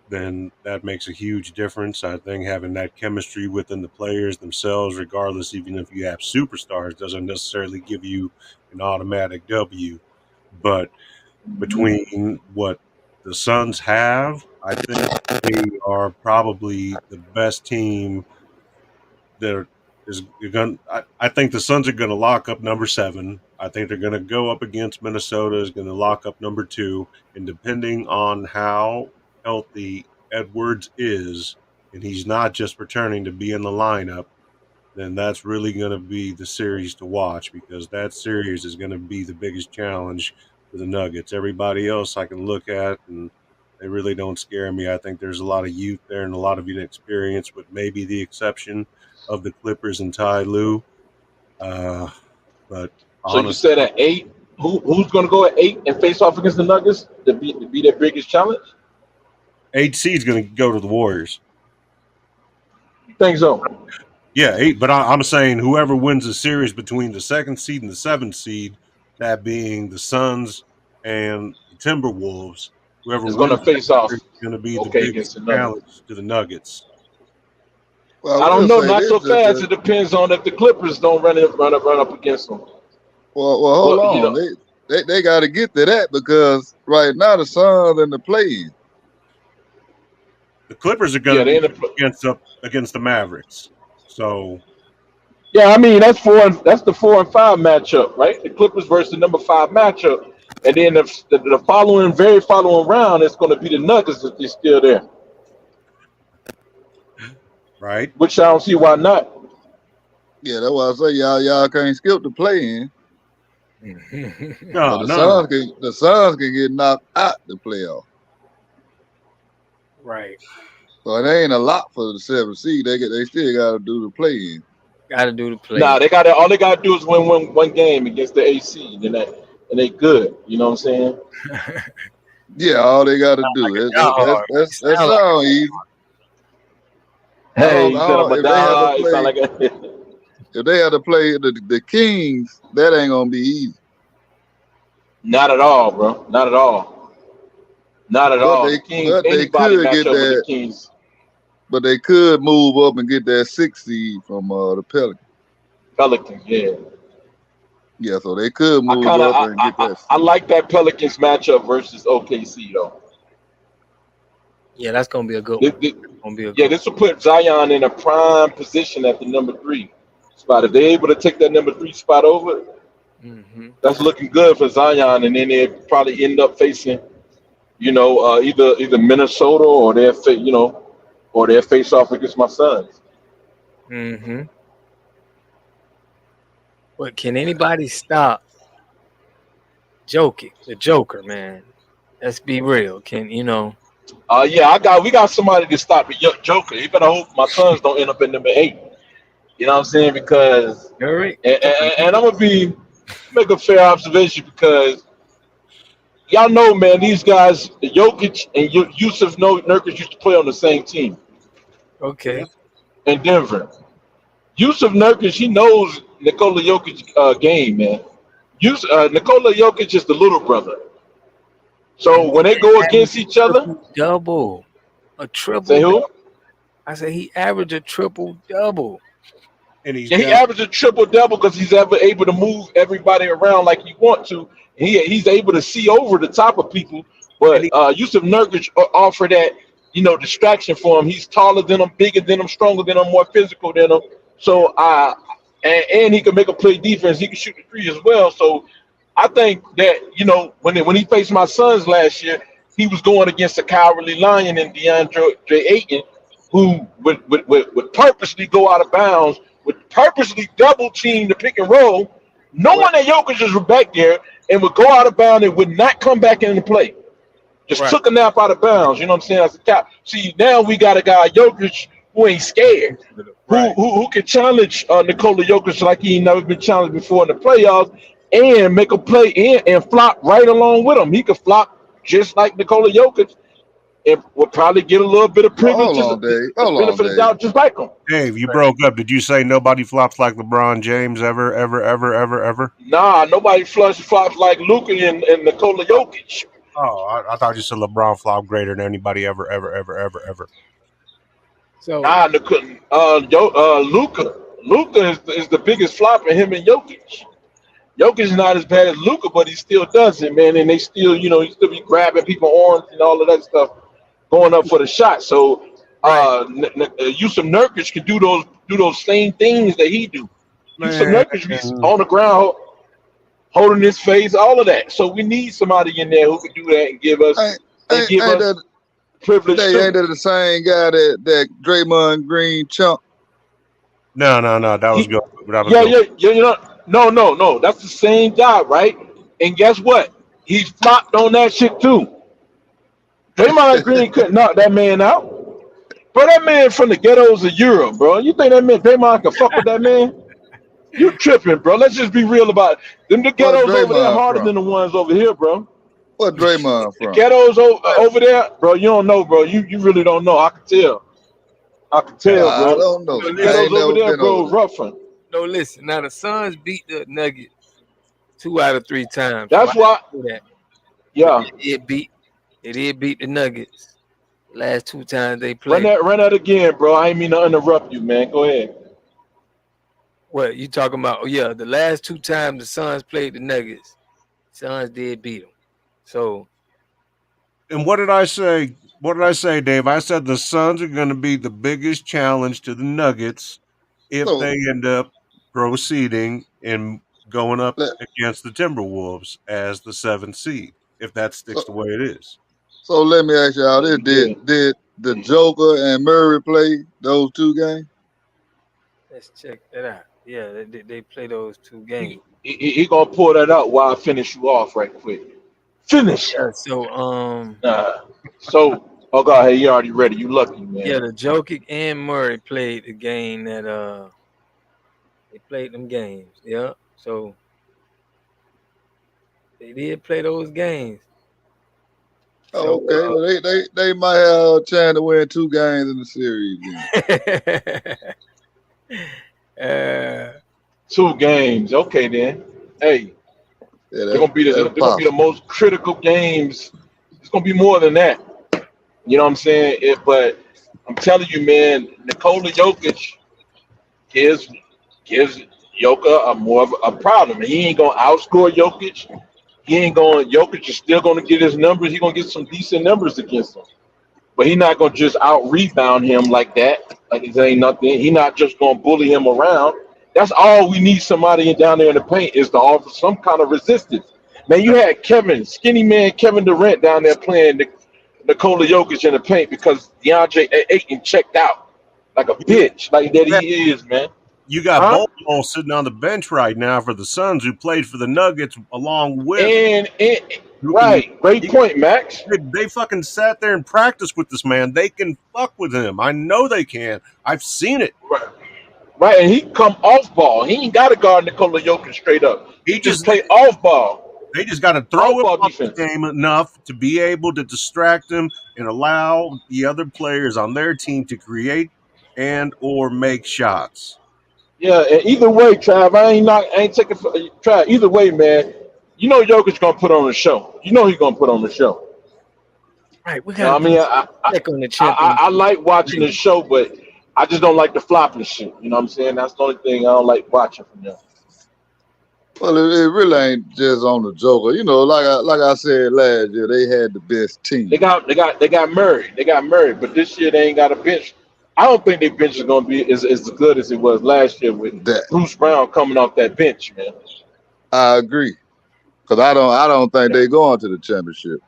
Speaker 3: then that makes a huge difference. I think having that chemistry within the players themselves, regardless, even if you have superstars, doesn't necessarily give you an automatic W. But between what the Suns have, I think they are probably the best team there is going. I think the Suns are going to lock up number 7. I think they're going to go up against Minnesota is going to lock up number 2, and depending on how healthy Edwards is, and he's not just returning to be in the lineup, then that's really going to be the series to watch because that series is going to be the biggest challenge for the Nuggets. Everybody else I can look at and They really don't scare me. I think there's a lot of youth there and a lot of inexperience, with maybe the exception of the Clippers and Ty Lue. But
Speaker 7: So you
Speaker 3: honestly,
Speaker 7: said at 8, who's going to go at 8 and face off against the Nuggets to be their biggest challenge?
Speaker 3: 8 seed is going to go to the Warriors.
Speaker 7: You think so?
Speaker 3: Yeah, 8. But I'm saying whoever wins the series between the 2nd seed and the 7th seed, that being the Suns and the Timberwolves, whoever
Speaker 7: It's going
Speaker 3: wins
Speaker 7: to face off,
Speaker 3: is going to be the
Speaker 7: okay,
Speaker 3: biggest
Speaker 7: against the Nuggets.
Speaker 3: challenge to the Nuggets.
Speaker 5: Well,
Speaker 7: I
Speaker 5: I
Speaker 7: don't
Speaker 5: will
Speaker 7: know,
Speaker 5: say
Speaker 7: not
Speaker 5: this:
Speaker 7: so fast.
Speaker 5: that
Speaker 7: It depends on if the Clippers don't run up against them.
Speaker 5: well, hold
Speaker 7: Well, you
Speaker 5: on.
Speaker 7: know,
Speaker 5: They got to get to that, because right now the Suns in the play.
Speaker 3: The Clippers are going
Speaker 7: yeah,
Speaker 3: to
Speaker 7: they
Speaker 3: be
Speaker 7: in the.
Speaker 3: against the Mavericks. So
Speaker 7: Yeah, I mean that's the 4 and 5 matchup, right? The Clippers versus the number 5 matchup, and then the following round, it's going to be the Nuggets if they're still there,
Speaker 3: right?
Speaker 7: which I don't see why not.
Speaker 5: Yeah, that's why I say y'all can't skip the play-in.
Speaker 3: No,
Speaker 5: But
Speaker 3: no.
Speaker 5: the Suns can get knocked out the playoff.
Speaker 6: Right.
Speaker 5: So it ain't a lot for the 7th seed. They still got to do the play-in.
Speaker 6: Got to do the
Speaker 7: Nah,
Speaker 6: play.
Speaker 7: all they got to do is win one game against the AC, and they good. You know what I'm saying?
Speaker 5: Yeah, all they got to do.
Speaker 6: Like a diehard. It
Speaker 5: That
Speaker 6: sound like
Speaker 5: sound easy.
Speaker 7: Hey, you said I'm a
Speaker 5: If they had to
Speaker 7: die. It sound
Speaker 5: play,
Speaker 7: like a
Speaker 5: if they had to play the Kings, that ain't gonna be easy.
Speaker 7: not at all, bro. Not at all. Not at
Speaker 5: But
Speaker 7: all.
Speaker 5: they
Speaker 7: The Kings,
Speaker 5: but they
Speaker 7: anybody
Speaker 5: could
Speaker 7: match
Speaker 5: get
Speaker 7: up with the
Speaker 5: that.
Speaker 7: Kings.
Speaker 5: But they could move up and get that 6th seed from the Pelicans.
Speaker 7: Pelicans, yeah.
Speaker 5: Yeah, so they could
Speaker 7: I
Speaker 5: move
Speaker 7: kind of
Speaker 5: up and get that
Speaker 7: I
Speaker 5: seed.
Speaker 7: like that Pelicans matchup versus OKC though.
Speaker 6: Yeah, that's gonna be a good
Speaker 7: This,
Speaker 6: one.
Speaker 7: this-
Speaker 6: Gonna be a
Speaker 7: yeah,
Speaker 6: good
Speaker 7: this will put Zion in a prime position at the number 3 spot. If they're able to take that number 3 spot over,
Speaker 6: one. Hmm.
Speaker 7: that's looking good for Zion. And then they probably end up facing, either Minnesota or or their face off against my Suns.
Speaker 6: Hmm. But can anybody stop the Joker, man? Let's be real.
Speaker 7: We got somebody to stop the Joker. You better hope my Suns don't end up in number 8. You know what I'm saying? Because
Speaker 6: Eric?
Speaker 7: and I'm gonna make a fair observation because y'all know, man, these guys, Jokic and Yusuf Nurkic used to play on the same team
Speaker 6: Okay.
Speaker 7: in Denver. Yusuf Nurkic, he knows Nikola Jokic game, man. Nikola Jokic is the little brother. So
Speaker 6: And
Speaker 7: when they go against each other,
Speaker 6: double, a
Speaker 7: say
Speaker 6: triple.
Speaker 7: who?
Speaker 6: I said he averaged a triple double.
Speaker 3: And he's
Speaker 7: Yeah, he
Speaker 3: got
Speaker 7: averaged a triple double because he's ever able to move everybody around like he want to. He's able to see over the top of people.
Speaker 3: and
Speaker 7: But
Speaker 3: he
Speaker 7: Yusuf Nurkic offer that distraction for him. He's taller than him, bigger than him, stronger than him, more physical than him. So and he can make a play defense. He can shoot the three as well. So I think that when he faced my Suns last year, he was going against a cowardly lion in DeAndre Ayton, who would purposely go out of bounds, would purposely double team the pick and roll,
Speaker 6: Right.
Speaker 7: knowing that Jokic is back there, and would go out of bounds and would not come back into play. Just
Speaker 6: Right.
Speaker 7: took a nap out of bounds. You know what I'm saying? As a cap. See, now we got a guy Jokic who ain't scared, who
Speaker 6: Right.
Speaker 7: who can challenge Nikola Jokic like he ain't never been challenged before in the playoffs, and make a play in and flop right along with him. He could flop just like Nikola Jokic, and would probably get a little bit of privilege
Speaker 5: Hold
Speaker 7: as
Speaker 5: on, Dave.
Speaker 7: a
Speaker 5: Hold on,
Speaker 7: benefit of the
Speaker 5: Dave.
Speaker 7: doubt, just like him.
Speaker 3: Dave, you
Speaker 6: Right.
Speaker 3: broke up. Did you say nobody flops like LeBron James ever, ever, ever, ever, ever?
Speaker 7: Nah, nobody flops like Luka and Nikola Jokic.
Speaker 3: Oh, I thought you said LeBron flopped greater than anybody ever, ever, ever, ever, ever.
Speaker 6: So
Speaker 7: Nah, Luka is the biggest flop in him and Jokic. Jokic is not as bad as Luka, but he still does it, man. And they still, he still be grabbing people arms and all of that stuff, going up for the shot. So,
Speaker 6: right.
Speaker 7: Yusuf Nurkic can do those same things that he do. Yusuf
Speaker 3: Man,
Speaker 7: Nurkic be on the ground, holding his face, all of that. So we need somebody in there who can do that and give us
Speaker 5: Ain't, ain't, ain't that
Speaker 7: privilege
Speaker 5: Dave, ain't
Speaker 7: too.
Speaker 5: that the same guy that Draymond Green chunk?
Speaker 3: no. That was
Speaker 7: He,
Speaker 3: good. That was
Speaker 7: yeah,
Speaker 3: good.
Speaker 7: yeah, no. That's the same guy, right? And guess what? He flopped on that shit too. Draymond Green couldn't knock that man out. Bro, that man from the ghettos of Europe, bro. You think that man Draymond can fuck with that man? You tripping, bro. Let's just be real about it. Them the
Speaker 5: Where
Speaker 7: ghettos over there
Speaker 5: Draymond
Speaker 7: harder
Speaker 5: from?
Speaker 7: than the ones over here, bro.
Speaker 5: Where Draymond
Speaker 7: The
Speaker 5: from?
Speaker 7: ghettos over there, bro. You don't know, bro. You really don't know. I can tell. I can tell,
Speaker 5: I
Speaker 7: bro.
Speaker 5: don't know.
Speaker 6: No,
Speaker 7: The
Speaker 5: I
Speaker 6: listen,
Speaker 7: ghettos
Speaker 5: ain't
Speaker 7: over
Speaker 5: never
Speaker 7: there,
Speaker 5: been over
Speaker 7: bro,
Speaker 5: there.
Speaker 7: roughing.
Speaker 6: no, listen. Now the Suns beat the Nuggets 2 out of 3 times, so I
Speaker 7: That's
Speaker 6: have
Speaker 7: why,
Speaker 6: to do that. But
Speaker 7: yeah.
Speaker 6: they did beat the Nuggets last 2 times they played.
Speaker 7: Run that again, bro. I ain't mean to interrupt you, man. Go ahead.
Speaker 6: What you talking about? Oh yeah, the last 2 times the Suns played the Nuggets, Suns did beat them. So
Speaker 3: And what did I say? What did I say, Dave? I said the Suns are going to be the biggest challenge to the Nuggets if
Speaker 5: So
Speaker 3: they end up proceeding and going up
Speaker 5: let
Speaker 3: against the Timberwolves as the seventh seed, if that sticks
Speaker 5: so,
Speaker 3: the way it is.
Speaker 5: so let me ask y'all
Speaker 7: Yeah,
Speaker 5: this:
Speaker 7: you good.
Speaker 5: did the Joker and Murray play those 2 games?
Speaker 6: let's check that out. Yeah, they play those 2 games.
Speaker 7: He gonna pull that out while I finish you off right quick. Finish.
Speaker 6: Yeah. So
Speaker 7: So, oh god, hey, you already ready? You lucky,
Speaker 6: yeah,
Speaker 7: man.
Speaker 6: the Jokic and Murray played the game that they played them games. Yeah. So they did play those games.
Speaker 5: Oh,
Speaker 6: So
Speaker 5: okay. Well, they might have a chance to win 2 games in the series. Then.
Speaker 6: uh
Speaker 7: 2 games. Okay, then. Hey,
Speaker 5: Yeah,
Speaker 7: they're
Speaker 5: that's
Speaker 7: gonna be the
Speaker 5: possible.
Speaker 7: most critical games. It's gonna be more than that. You know what I'm saying? But I'm telling you, man, Nikola Jokic gives gives Joker a more of a problem. He ain't gonna outscore Jokic. He ain't going. Jokic is still gonna get his numbers. He's gonna get some decent numbers against him. But he's not gonna just out rebound him like that. Like it ain't nothing. He not just gonna bully him around. That's all we need. Somebody down there in the paint is to offer some kind of resistance. Man, you had skinny man Kevin Durant down there playing Nikola Jokic in the paint because DeAndre Ayton checked out like a bitch, like that he is, man.
Speaker 3: You got
Speaker 7: Huh?
Speaker 3: Bol sitting on the bench right now for the Suns, who played for the Nuggets along with
Speaker 7: And
Speaker 3: who can.
Speaker 7: right, great
Speaker 3: He,
Speaker 7: point, Max.
Speaker 3: they fucking sat there and practiced with this man. They can fuck with him. I know they can. I've seen it.
Speaker 7: Right. Right, and he come off ball. He ain't got to guard Nikola Jokic straight up.
Speaker 3: He
Speaker 7: He just
Speaker 3: just
Speaker 7: play off ball,
Speaker 3: They just got to throw
Speaker 7: off
Speaker 3: him
Speaker 7: ball
Speaker 3: off the
Speaker 7: defense.
Speaker 3: game enough to be able to distract him and allow the other players on their team to create and or make shots.
Speaker 7: Yeah, and either way, Trav, I ain't taking Trav. Either way, man, you know Jokic gonna put on a show. You know he's gonna put on the show.
Speaker 6: right, we
Speaker 7: You know,
Speaker 6: gotta
Speaker 7: what I
Speaker 6: go
Speaker 7: mean, I,
Speaker 6: check on the
Speaker 7: I
Speaker 6: championship.
Speaker 7: like watching the show, but I just don't like the flopping shit. You know what I'm saying? That's the only thing I don't like watching from them.
Speaker 5: Well, it really ain't just on the Joker. You know, like I said last year, they had the best
Speaker 7: They
Speaker 5: team.
Speaker 7: got Murray. They got Murray, but this year they ain't got a bench. I don't think their bench is gonna be as good as it was last year with
Speaker 5: That
Speaker 7: Bruce Brown coming off that bench, man.
Speaker 5: I agree. Cause I don't think they going to the championship.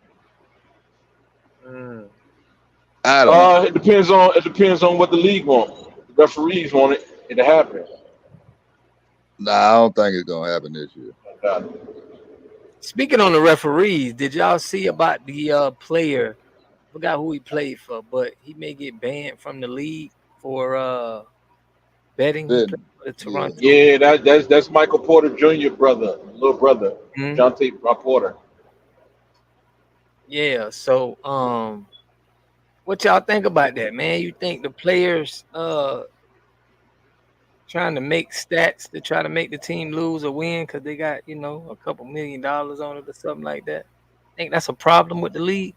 Speaker 6: Mm.
Speaker 5: I don't.
Speaker 7: It depends on what the league want. The referees want it. It'll happen.
Speaker 5: Nah, I don't think it's gonna happen this year.
Speaker 7: Uh,
Speaker 6: Speaking on the referees, did y'all see about the player? Forgot who he played for, but he may get banned from the league for betting. He played
Speaker 5: Didn't.
Speaker 6: for the
Speaker 5: Yeah.
Speaker 6: Toronto.
Speaker 7: Yeah, that's Michael Porter Jr. brother, little brother,
Speaker 6: Mhm.
Speaker 7: John Tate Porter.
Speaker 6: Yeah. So what y'all think about that, man? You think the players trying to make stats to try to make the team lose or win because they got a couple $1 million on it or something like that? Think that's a problem with the league?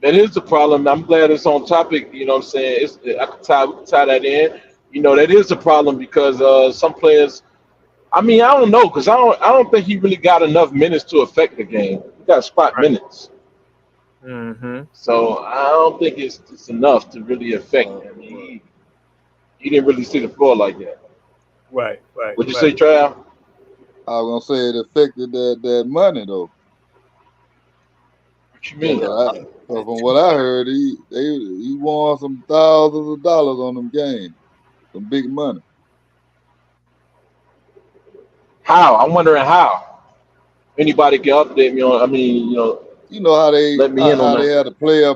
Speaker 7: That is the problem. I'm glad it's on topic. You know what I'm saying? We can tie that in. You know, that is a problem because some players. I mean, I don't know because I don't think he really got enough minutes to affect the game. He got spot
Speaker 6: Right.
Speaker 7: minutes,
Speaker 6: Mm-hmm.
Speaker 7: so I don't think it's enough to really affect. I mean, he didn't really see the floor like that.
Speaker 6: Right. Right.
Speaker 7: Would you
Speaker 6: Right.
Speaker 7: say, Trav?
Speaker 5: I was gonna say it affected that money though.
Speaker 7: What you
Speaker 5: Cause
Speaker 7: mean?
Speaker 5: from what I heard, he won some thousands of dollars on them games, some big money.
Speaker 7: How? I'm wondering how. Anybody can update me on? I mean,
Speaker 5: You know how they
Speaker 7: Let me in on
Speaker 5: had
Speaker 7: that.
Speaker 5: the player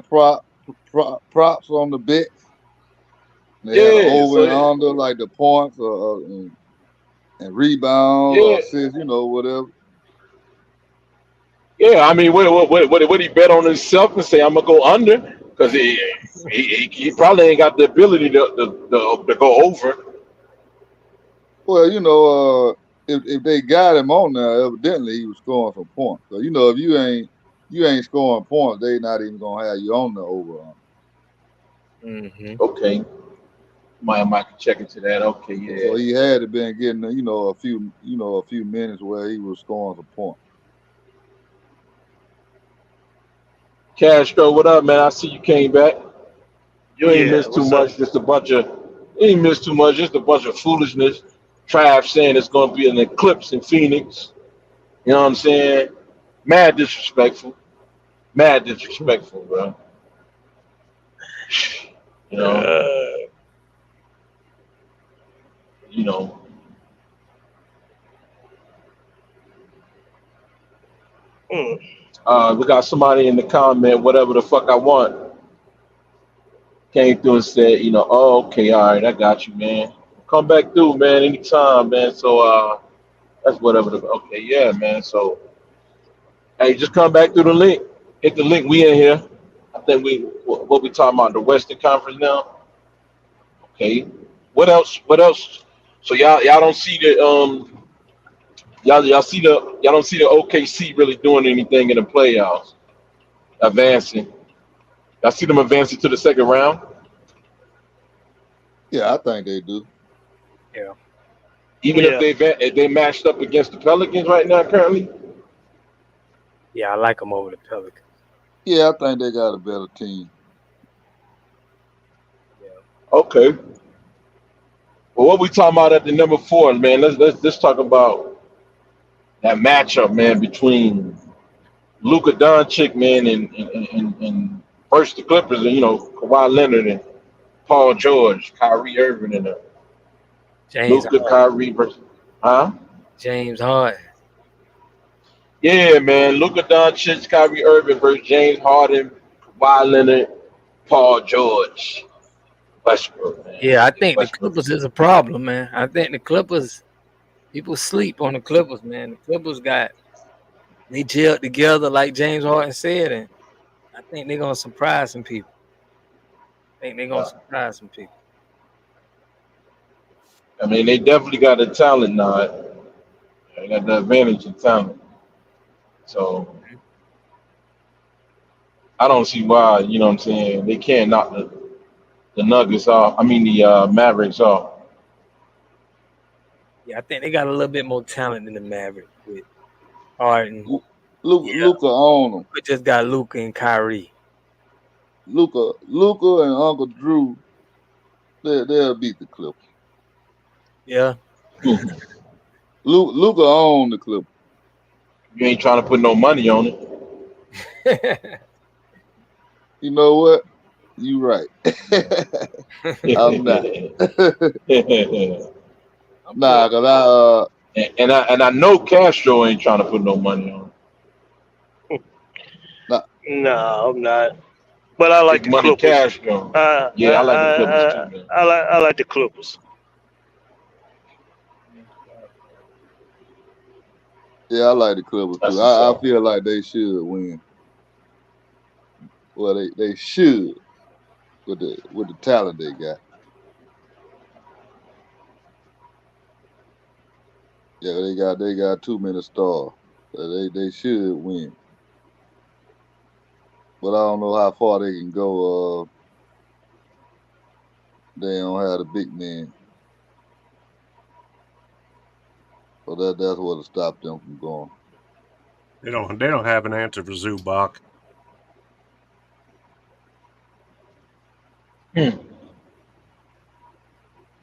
Speaker 5: props on the bet. They had an
Speaker 7: Yeah.
Speaker 5: over
Speaker 7: So
Speaker 5: and under like the points and rebounds or
Speaker 7: yeah,
Speaker 5: assists, you know, whatever.
Speaker 7: yeah. I mean, what he bet on himself and say I'm gonna go under because he probably ain't got the ability to go over.
Speaker 5: Well, you know, if they got him on there, evidently he was scoring some points. So you know, if you ain't scoring points, they not even gonna have you on the over.
Speaker 6: Mm-hmm.
Speaker 7: Okay, might check into that. Okay,
Speaker 5: So
Speaker 7: yeah.
Speaker 5: he had to been getting a few minutes where he was scoring some points.
Speaker 7: Castro, what up, man? I see you came back. You ain't
Speaker 4: Yeah,
Speaker 7: missed too
Speaker 4: what's up?
Speaker 7: much. Just a bunch of you ain't missed too much. Just a bunch of foolishness. Trav saying it's gonna be an eclipse in Phoenix. You know what I'm saying? Mad disrespectful. Mad disrespectful, bro. You know.
Speaker 4: Uh,
Speaker 7: You know.
Speaker 4: mm,
Speaker 7: We got somebody in the comment. Whatever the fuck I want. Came through and said, oh, okay, all right, I got you, man. Come back through, man, anytime, man. So that's whatever. Okay, yeah, man. So hey, just come back through the link. Hit the link. We in here. I think what we talking about, the Western Conference now. Okay. What else? What else? So y'all don't see the y'all don't see the OKC really doing anything in the playoffs, advancing. Y'all see them advancing to the second round,
Speaker 5: Yeah, I think they do.
Speaker 6: Yeah.
Speaker 7: even if
Speaker 4: yeah,
Speaker 7: they matched up against the Pelicans right now currently.
Speaker 6: Yeah, I like them over the Pelicans.
Speaker 5: Yeah, I think they got a better team.
Speaker 6: Yeah.
Speaker 7: Okay. Well, what we talking about at the number four, man? Let's talk about that matchup, man, between Luka Doncic, man, and versus the Clippers, and Kawhi Leonard and Paul George, Kyrie Irving, and
Speaker 6: James
Speaker 7: Luka,
Speaker 6: Harden.
Speaker 7: Kyrie versus, huh?
Speaker 6: James Harden.
Speaker 7: Yeah, man, Luka Doncic, Kyrie Irving versus James Harden, Kawhi Leonard, Paul George, Westbrook, man.
Speaker 6: Yeah, I think the
Speaker 7: Westbrook.
Speaker 6: Clippers is a problem, man. I think the Clippers, people sleep on the Clippers, man. The Clippers they gelled together like James Harden said, and I think they're gonna surprise some people. I think they're gonna
Speaker 7: Yeah.
Speaker 6: surprise some people.
Speaker 7: I mean, they definitely got the talent now. They got the advantage in talent. So I don't see why, what I'm saying, they can't knock the Nuggets off. I mean the Mavericks off.
Speaker 6: Yeah, I think they got a little bit more talent than the Mavericks with Harden. Yeah,
Speaker 5: Luca on them.
Speaker 6: we just got Luka and Kyrie.
Speaker 5: Luca and Uncle Drew, they'll beat the Clippers.
Speaker 6: Yeah.
Speaker 5: Luca on the Clippers.
Speaker 7: You ain't trying to put no money on
Speaker 5: You know what? You right. I'm not.
Speaker 7: it.
Speaker 6: I'm
Speaker 5: Nah,
Speaker 6: putting.
Speaker 5: cause
Speaker 7: and I know Castro ain't trying to put no money on
Speaker 5: nah,
Speaker 4: no, I'm not. But I like
Speaker 7: Big
Speaker 4: the
Speaker 7: Money
Speaker 4: Clippers.
Speaker 7: Castro. Yeah, I like the Clippers too, man.
Speaker 4: I like the Clippers.
Speaker 5: yeah, I like the Clippers
Speaker 7: That's
Speaker 5: too.
Speaker 7: what's
Speaker 5: I
Speaker 7: up.
Speaker 5: feel like they should win. Well, they should with the talent they got. Yeah, they got too many stars. So they should win. But I don't know how far they can go. They don't have the big men, so that's what'll stop them from going.
Speaker 3: They don't have an answer for Zubac.
Speaker 7: Hmm.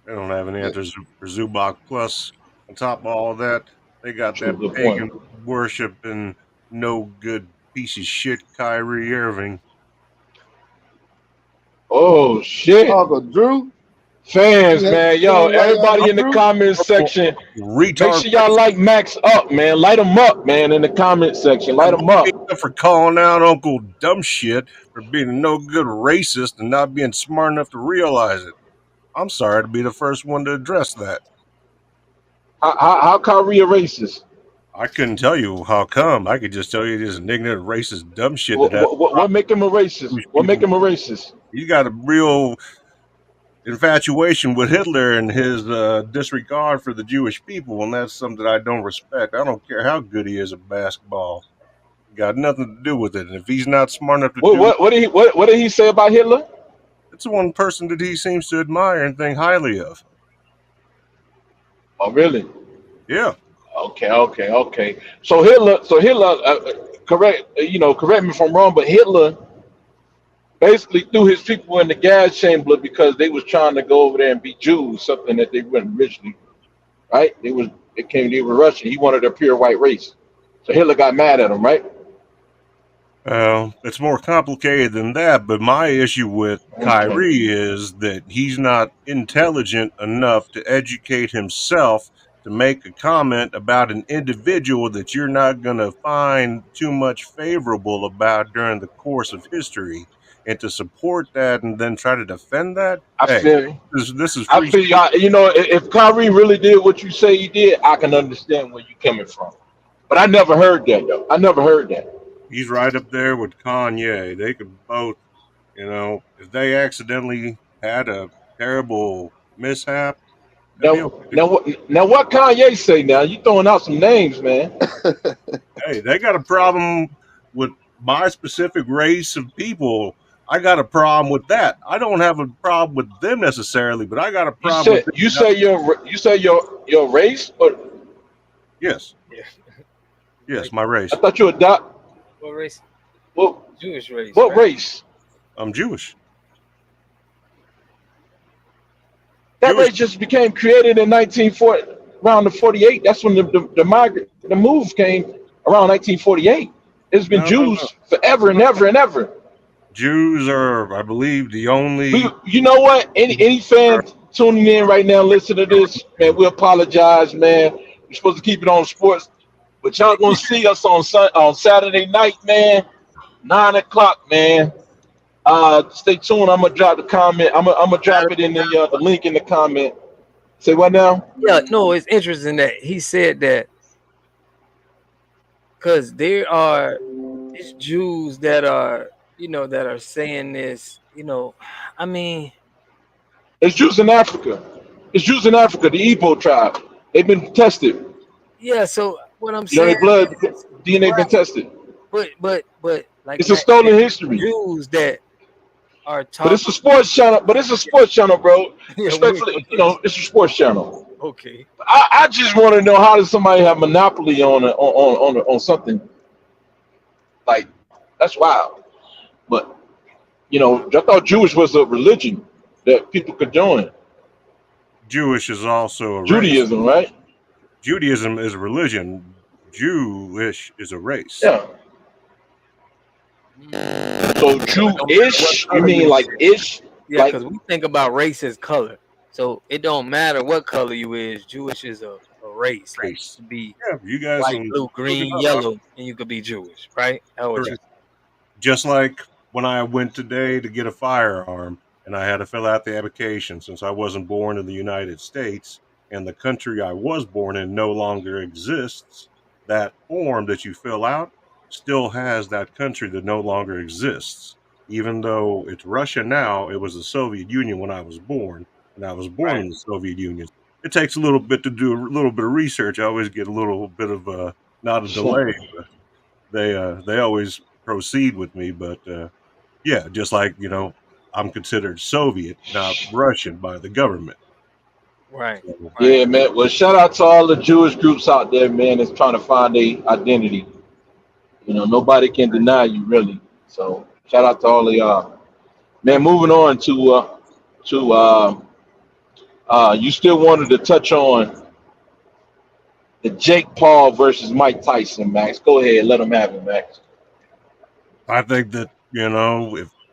Speaker 3: They don't have an
Speaker 5: Yeah,
Speaker 3: answer for Zubac. Plus, on top of all that, they got
Speaker 7: True,
Speaker 3: that
Speaker 7: good point.
Speaker 3: pagan worshiping no good piece of shit Kyrie Irving.
Speaker 7: Oh shit.
Speaker 5: Uncle Drew.
Speaker 7: Fans,
Speaker 5: You
Speaker 7: man, yo,
Speaker 5: saying why y'all
Speaker 7: everybody
Speaker 5: be
Speaker 7: in the
Speaker 5: rooting?
Speaker 7: comment section, make
Speaker 3: Retard
Speaker 7: sure y'all
Speaker 3: racist.
Speaker 7: like Max up, man. Light him up, man, in the comment section. Light him
Speaker 3: Me
Speaker 7: up.
Speaker 3: up for calling out Uncle Dumb Shit for being a no good racist and not being smart enough to realize it. I'm sorry to be the first one to address that.
Speaker 7: How Kyrie a racist?
Speaker 3: I couldn't tell you how come. I could just tell you this ignorant, racist, dumb shit that
Speaker 7: What,
Speaker 3: has
Speaker 7: what, what make him a racist?
Speaker 3: Jewish
Speaker 7: What make
Speaker 3: people.
Speaker 7: him a racist?
Speaker 3: He's got a real infatuation with Hitler and his disregard for the Jewish people, and that's something I don't respect. I don't care how good he is at basketball. Got nothing to do with it. And if he's not smart enough to
Speaker 7: What
Speaker 3: do,
Speaker 7: what what did he say about Hitler?
Speaker 3: it's the one person that he seems to admire and think highly of.
Speaker 7: Oh, really?
Speaker 3: Yeah.
Speaker 7: Okay. So Hitler, correct, correct me if I'm wrong, but Hitler basically threw his people in the gas chamber because they was trying to go over there and be Jews, something that they weren't originally, right? They were Russian. He wanted a pure white race. So Hitler got mad at him, right?
Speaker 3: Well, it's more complicated than that, but my issue with
Speaker 7: Okay.
Speaker 3: Kyrie is that he's not intelligent enough to educate himself to make a comment about an individual that you're not going to find too much favorable about during the course of history, and to support that and then try to defend that.
Speaker 7: I
Speaker 3: Hey,
Speaker 7: feel you.
Speaker 3: this is
Speaker 7: I
Speaker 3: free
Speaker 7: feel you.
Speaker 3: speech.
Speaker 7: If Kyrie really did what you say he did, I can understand where you're coming from. But I never heard that though. I never heard that.
Speaker 3: He's right up there with Kanye. They could both, if they accidentally had a terrible mishap, that'd be
Speaker 7: Now,
Speaker 3: okay.
Speaker 7: now what Kanye say? Now you throwing out some names, man.
Speaker 3: Hey, they got a problem with my specific race of people. I got a problem with that. I don't have a problem with them necessarily, but I got a
Speaker 7: You
Speaker 3: problem with
Speaker 7: said
Speaker 3: them.
Speaker 7: you say your race, or
Speaker 3: Yes,
Speaker 6: Yeah.
Speaker 3: yes,
Speaker 6: Like
Speaker 3: my
Speaker 7: I
Speaker 3: race.
Speaker 7: thought you adopt
Speaker 6: what race?
Speaker 7: what
Speaker 6: Jewish race,
Speaker 7: what
Speaker 6: right?
Speaker 7: race?
Speaker 3: I'm Jewish.
Speaker 7: That
Speaker 3: Jewish.
Speaker 7: race just became created in 1940, around the 48. That's when the move came around 1948. It's been
Speaker 3: No, no, no.
Speaker 7: Jews forever and ever and ever.
Speaker 3: Jews are, I believe, the only.
Speaker 7: You know what? Any fan tuning in right now, listen to this, man. We apologize, man. We're supposed to keep it on sports, but y'all gonna see us on Saturday night, man. 9 o'clock, man. Stay tuned. I'm gonna drop the comment. I'm gonna drop it in the link in the comment. Say what now?
Speaker 6: Yeah, no, it's interesting that he said that because there are these Jews that are, that are saying this, I mean,
Speaker 7: It's Jews in Africa. It's Jews in Africa, the Igbo tribe. They've been tested.
Speaker 6: yeah. So what I'm
Speaker 7: You know,
Speaker 6: saying
Speaker 7: their blood
Speaker 6: is,
Speaker 7: DNA been
Speaker 6: right,
Speaker 7: tested.
Speaker 6: but like
Speaker 7: It's a
Speaker 6: Matt
Speaker 7: stolen
Speaker 6: said,
Speaker 7: history.
Speaker 6: Jews that are
Speaker 7: But it's
Speaker 6: talking,
Speaker 7: a sports channel. But it's a sports channel, bro.
Speaker 6: yeah, we
Speaker 7: Respectfully, it's a sports channel.
Speaker 6: okay,
Speaker 7: I just want to know, how does somebody have monopoly on something like that's wild. But I thought Jewish was a religion that people could join.
Speaker 3: Jewish is also a race.
Speaker 7: Judaism, right?
Speaker 3: Judaism is a religion. Jewish is a race.
Speaker 7: Yeah. So
Speaker 6: but no matter what
Speaker 7: Jewish, you
Speaker 6: color
Speaker 7: mean
Speaker 6: you
Speaker 7: like
Speaker 6: is,
Speaker 7: ish?
Speaker 6: yeah,
Speaker 7: Like
Speaker 6: because we think about race as color, so it don't matter what color you is. Jewish is a race, like you
Speaker 3: Race.
Speaker 6: could be
Speaker 3: Yeah, you guys
Speaker 6: white,
Speaker 3: can
Speaker 6: blue,
Speaker 3: look it
Speaker 6: green,
Speaker 3: up.
Speaker 6: yellow, and you could be Jewish, right? That's what you.
Speaker 3: Correct. Just like when I went today to get a firearm and I had to fill out the application since I wasn't born in the United States and the country I was born in no longer exists, that form that you fill out still has that country that no longer exists. Even though it's Russia now, it was the Soviet Union when I was born, and I was born
Speaker 6: Right.
Speaker 3: in the Soviet Union. It takes a little bit to do a little bit of research. I always get a little bit of not a delay. They always proceed with me, but yeah, just like I'm considered Soviet, not Russian by the government.
Speaker 6: Right.
Speaker 3: So,
Speaker 6: Right.
Speaker 7: yeah, man. Well, shout out to all the Jewish groups out there, man, that's trying to find their identity. Nobody can deny you, really. So shout out to all of y'all, man. Moving on to you still wanted to touch on the Jake Paul versus Mike Tyson, Max. Go ahead, let them have it, Max.
Speaker 3: I think that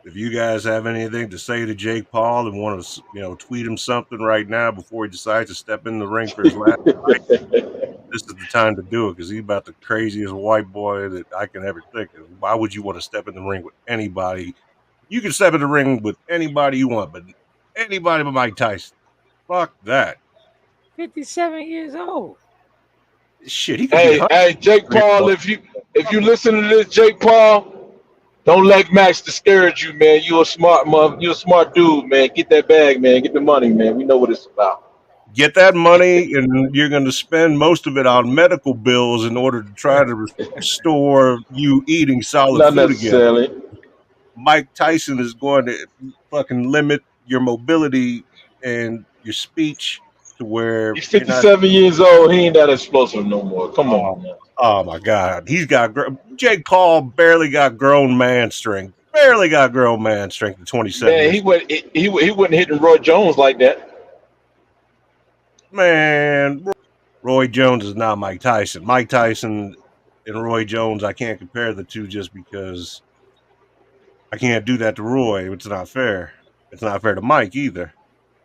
Speaker 3: If you guys have anything to say to Jake Paul and want to, tweet him something right now before he decides to step in the ring for his last fight, this is the time to do it because he's about the craziest white boy that I can ever think of. Why would you want to step in the ring with anybody? You can step in the ring with anybody you want, but anybody but Mike Tyson. Fuck that.
Speaker 6: 57 years old.
Speaker 3: Shit, he could be
Speaker 7: Hey, Jake Paul, if you listen to this, Jake Paul, don't let Max discourage you, man. You a smart dude, man. Get that bag, man. Get the money, man. We know what it's about.
Speaker 3: get that money, and you're going to spend most of it on medical bills in order to try to restore you eating solid
Speaker 7: Not
Speaker 3: food again.
Speaker 7: necessarily.
Speaker 3: Mike Tyson is going to fucking limit your mobility and your speech to where
Speaker 7: He's
Speaker 3: you're not.
Speaker 7: 57 years old. He ain't that explosive no more. Come on, man.
Speaker 3: Oh my God, he's got Jake Paul barely got grown man strength. Barely got grown man strength at 27
Speaker 7: Man,
Speaker 3: years.
Speaker 7: he wasn't hitting Roy Jones like that.
Speaker 3: Man, Roy Jones is not Mike Tyson. Mike Tyson and Roy Jones, I can't compare the two just because I can't do that to Roy. It's not fair. It's not fair to Mike either.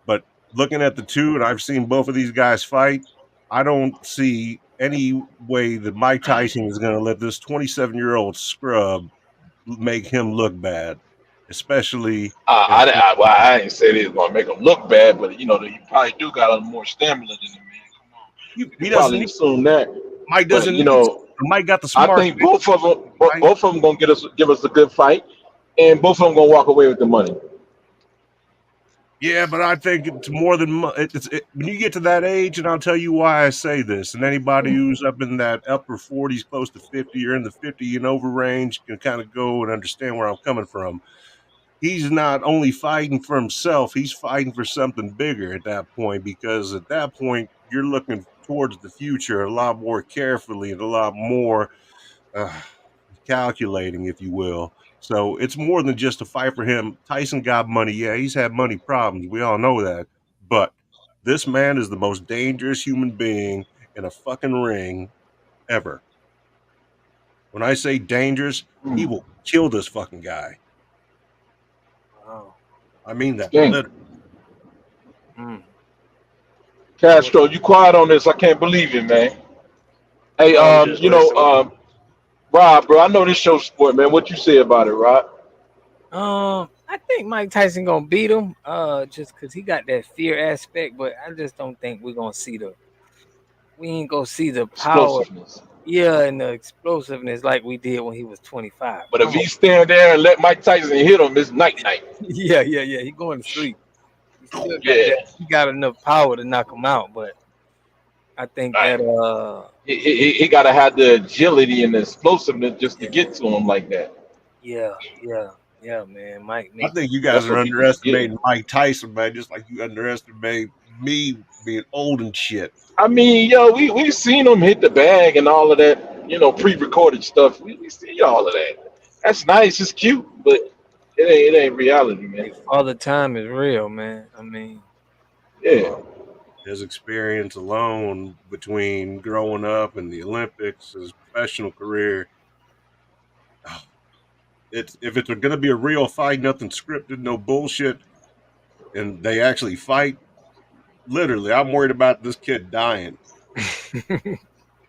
Speaker 3: But looking at the two, and I've seen both of these guys fight, I don't see any way that Mike Tyson is going to let this 27-year-old scrub make him look bad, especially.
Speaker 7: I ain't say they was gonna make him look bad, but he probably do got a little more stamina than him, man. Come on,
Speaker 3: He
Speaker 7: probably
Speaker 3: doesn't.
Speaker 7: assume that.
Speaker 3: Mike
Speaker 7: But
Speaker 3: doesn't. Mike got the smart.
Speaker 7: I think both of them gonna give us a good fight, and both of them gonna walk away with the money.
Speaker 3: Yeah, but I think it's more than when you get to that age, and I'll tell you why I say this. And anybody who's up in that upper 40s, close to 50, or in the 50 and over range can kind of go and understand where I'm coming from. He's not only fighting for himself; he's fighting for something bigger at that point. Because at that point, you're looking towards the future a lot more carefully and a lot more calculating, if you will. So it's more than just a fight for him. Tyson got money. Yeah, he's had money problems. We all know that. But this man is the most dangerous human being in a fucking ring ever. When I say dangerous, he will kill this fucking guy.
Speaker 6: Wow.
Speaker 3: I mean that.
Speaker 7: Dang. Castro, you quiet on this. I can't believe it, man. Hey, Rob, bro, I know this show sport, man. What you say about it, Rob?
Speaker 6: I think Mike Tyson gonna beat him, just because he got that fear aspect. But I just don't think we ain't gonna see the power, and the explosiveness like we did when he was 25.
Speaker 7: But if he stand there and let Mike Tyson hit him, it's night.
Speaker 6: Yeah, he going to sleep. He got enough power to knock him out, but I think that
Speaker 7: he gotta have the agility and the explosiveness just to get to him like that.
Speaker 6: Yeah, man. Mike.
Speaker 3: I think you guys are underestimating Mike Tyson, man, just like you underestimate me being old and shit.
Speaker 7: I mean, we've seen him hit the bag and all of that, pre-recorded stuff. We see all of that. That's nice, it's cute, but it ain't reality, man.
Speaker 6: All the time is real, man. I mean,
Speaker 7: yeah.
Speaker 3: His experience alone between growing up and the Olympics, his professional career. If it's going to be a real fight, nothing scripted, no bullshit, and they actually fight, literally, I'm worried about this kid dying.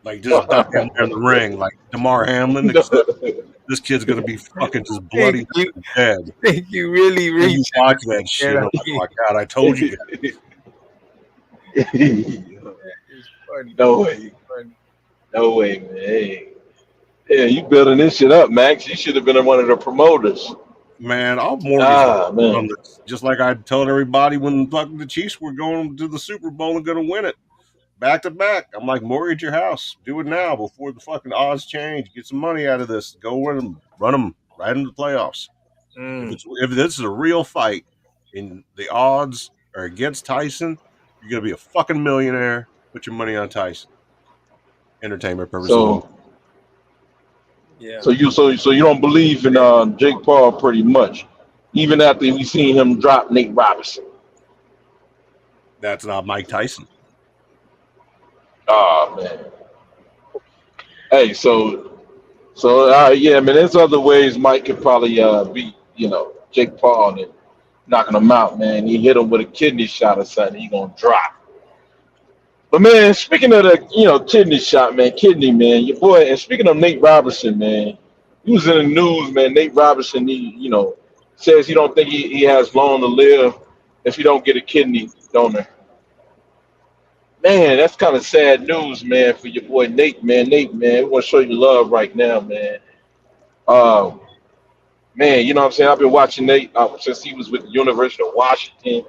Speaker 3: Like, just dying in the ring, like DeMar Hamlin. This kid's going to be fucking just bloody dead.
Speaker 6: You really reach.
Speaker 3: You watch that shit. Oh my God, I told you guys.
Speaker 7: No way, man. Hey. Yeah, you building this shit up, Max. You should have been one of the promoters.
Speaker 3: Man, I'll mortgage this. Just like I told everybody when fucking the Chiefs were going to the Super Bowl and going to win it. Back to back. I'm like, mortgage your house. Do it now before the fucking odds change. Get some money out of this. Go run them right into the playoffs. If this is a real fight and the odds are against Tyson, you're going to be a fucking millionaire. Put your money on Tyson. Entertainment purposes.
Speaker 7: So you don't believe in Jake Paul pretty much, even after we seen him drop Nate Robinson.
Speaker 3: That's not Mike Tyson.
Speaker 7: Oh man. Hey, yeah, man. There's other ways Mike could probably beat Jake Paul and knocking him out, man. He hit him with a kidney shot or something. He gonna drop. But man, speaking of the kidney shot, man, kidney man, your boy. And speaking of Nate Robinson, man, he was in the news, man. Nate Robinson, he says he don't think he has long to live if he don't get a kidney donor. Man, that's kind of sad news, man, for your boy Nate, man. Nate, man, we want to show you love right now, man. Um, man, you know what I'm saying? I've been watching Nate since he was with the University of Washington,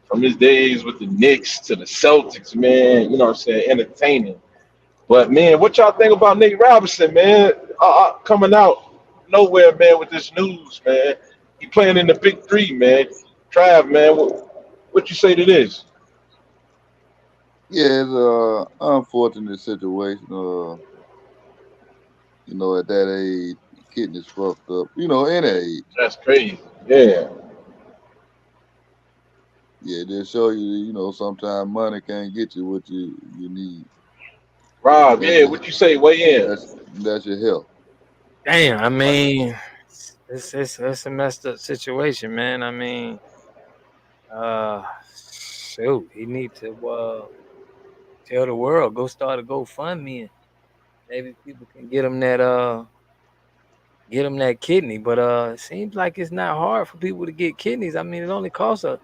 Speaker 7: from his days with the Knicks to the Celtics, man. You know what I'm saying? Entertaining. But man, what y'all think about Nate Robinson, man? Coming out nowhere, man, with this news, man. He playing in the Big Three, man. Trav, man, what you say to this?
Speaker 5: Yeah, it's a unfortunate situation. At that age, kidneys fucked up. Any age.
Speaker 7: That's crazy. Yeah.
Speaker 5: Yeah, they show you. Sometimes money can't get you what you need.
Speaker 7: Rob,
Speaker 5: That's
Speaker 7: yeah,
Speaker 5: your
Speaker 7: what you say? Weigh in.
Speaker 5: that's your health.
Speaker 6: Damn, I mean, it's a messed up situation, man. I mean, shoot, he need to tell the world, go start a GoFundMe, and maybe people can get him that kidney. But it seems like it's not hard for people to get kidneys. I mean, it only costs a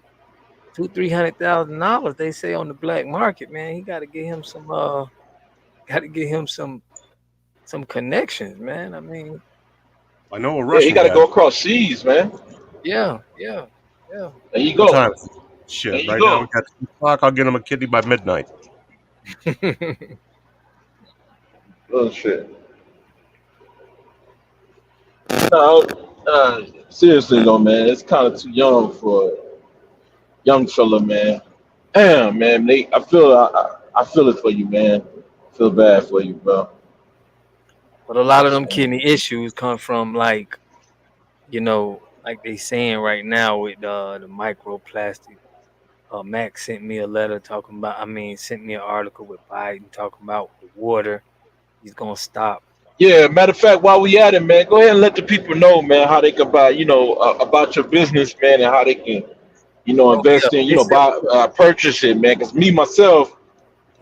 Speaker 6: $200,000-300,000. They say on the black market, man. He got to get him some connections, man. I mean,
Speaker 3: I know a
Speaker 7: Yeah, he
Speaker 3: Russian
Speaker 7: got to
Speaker 3: guy.
Speaker 7: go across seas, man.
Speaker 6: yeah, yeah, yeah.
Speaker 7: There you
Speaker 3: What time?
Speaker 7: go. There
Speaker 3: Shit,
Speaker 7: you
Speaker 3: right now we
Speaker 7: go.
Speaker 3: got 2 o'clock. I'll get him a kidney by midnight.
Speaker 7: Oh shit. No, seriously though, man, it's kind of too young for a young fella, man. Damn, man, Nate, I feel it for you, man. Feel bad for you, bro.
Speaker 6: But a lot of them kidney issues come from like they saying right now with the microplastic. Max sent me a letter talking about. I mean, sent me an article with Biden talking about the water. He's gonna stop.
Speaker 7: Yeah, matter of fact, while we at it, man, go ahead and let the people know, man, how they can buy, about your business, man, and how they can,
Speaker 6: Oh yeah,
Speaker 7: invest in,
Speaker 6: it's
Speaker 7: buy, purchase it, man. Because me myself,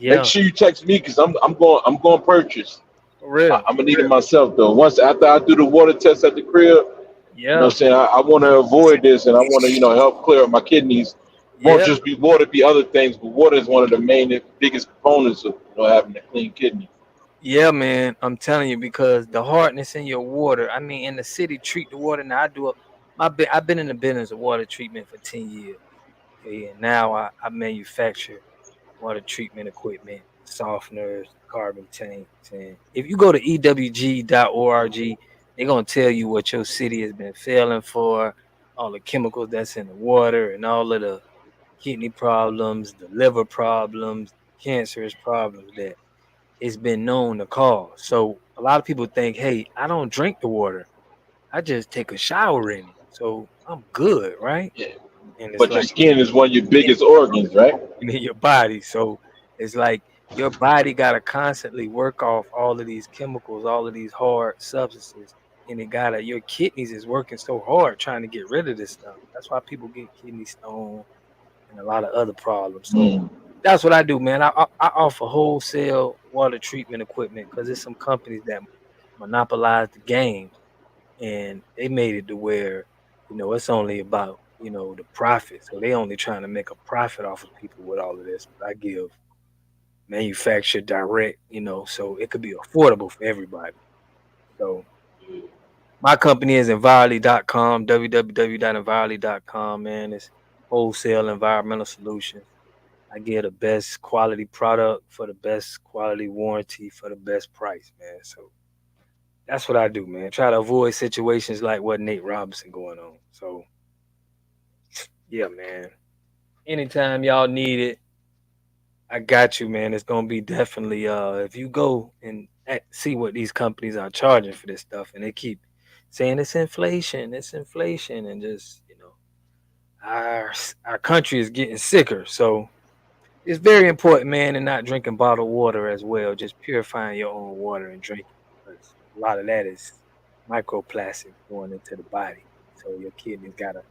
Speaker 7: make
Speaker 6: yeah,
Speaker 7: sure you text me because I'm going purchase.
Speaker 6: for real,
Speaker 7: I'm
Speaker 6: for
Speaker 7: gonna need it
Speaker 6: real.
Speaker 7: myself though. Once after I do the water test at the crib, what I'm
Speaker 6: Yeah,
Speaker 7: saying, I want to avoid this and I want to, help clear up my kidneys. Won't
Speaker 6: yeah,
Speaker 7: just be water, be other things, but water is one of the main, biggest components of having a clean kidney.
Speaker 6: yeah, man. I'm telling you because the hardness in your water. I mean, in the city, treat the water. Now I do a I've been in the business of water treatment for 10 years. Okay, and now I manufacture water treatment equipment, softeners, carbon tanks. And if you go to ewg.org, they're going to tell you what your city has been failing for, all the chemicals that's in the water, and all of the kidney problems, the liver problems, cancerous problems that it's been known to cause. So a lot of people think, hey, I don't drink the water. I just take a shower in it. So I'm good, right?
Speaker 7: Yeah.
Speaker 6: And it's
Speaker 7: But your
Speaker 6: like,
Speaker 7: skin is one of your biggest organs, right?
Speaker 6: in your body. So it's like your body got to constantly work off all of these chemicals, all of these hard substances. And your kidneys is working so hard trying to get rid of this stuff. That's why people get kidney stone and a lot of other problems. So
Speaker 7: Mm.
Speaker 6: that's what I do, man. I offer wholesale water treatment equipment because there's some companies that monopolize the game and they made it to where it's only about the profit, so they only trying to make a profit off of people with all of this. But I give manufactured direct, so it could be affordable for everybody. So my company is envirely.com, www.envirely.com, man. It's wholesale environmental solutions. I get the best quality product for the best quality warranty for the best price, man. So that's what I do, man. Try to avoid situations like what Nate Robinson going on. So yeah, man. Anytime y'all need it, I got you, man. It's gonna be definitely if you go and see what these companies are charging for this stuff, and they keep saying it's inflation, and just our country is getting sicker. So it's very important, man, and not drinking bottled water as well. Just purifying your own water and drinking, because a lot of that is microplastics going into the body. So your kidneys gotta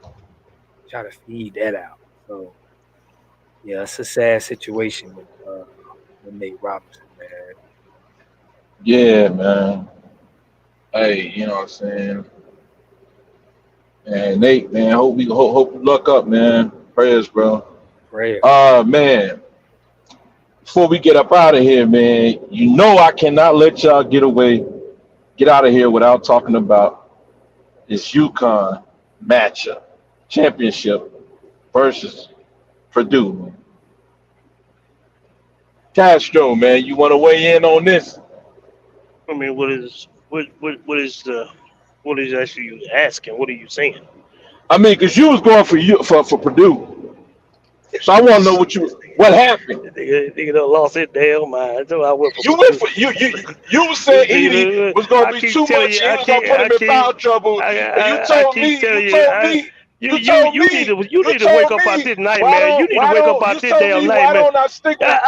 Speaker 6: try to feed that out. So yeah, it's a sad situation with Nate Robinson, man.
Speaker 7: Yeah, man. Hey, you know what I'm saying? And Nate, man, hope you luck up, man. Prayers, bro.
Speaker 6: Prayer.
Speaker 7: Man, before we get up out of here, man, you know I cannot let y'all get out of here without talking about this UConn matchup, championship versus Purdue. Man. Castro, man, you want to weigh in on this?
Speaker 4: I mean, what is actually you asking? What are you saying?
Speaker 7: I mean, because you was going for Purdue, so I want to know what happened.
Speaker 4: Nigga done lost it damn mind. So I went for
Speaker 7: You went
Speaker 4: Purdue.
Speaker 7: for you said Edie
Speaker 4: Nigga,
Speaker 7: was gonna
Speaker 4: I
Speaker 7: be
Speaker 4: keep
Speaker 7: too
Speaker 4: telling
Speaker 7: much.
Speaker 4: you,
Speaker 7: He was gonna put him in foul trouble, and you
Speaker 4: I
Speaker 7: told
Speaker 4: keep
Speaker 7: me,
Speaker 4: telling you, you
Speaker 7: you
Speaker 4: need to wake
Speaker 7: told
Speaker 4: up out
Speaker 7: me
Speaker 4: this nightmare. You need to wake up out
Speaker 7: you
Speaker 4: this
Speaker 7: told
Speaker 4: damn
Speaker 7: me why
Speaker 4: nightmare.
Speaker 7: don't I stick with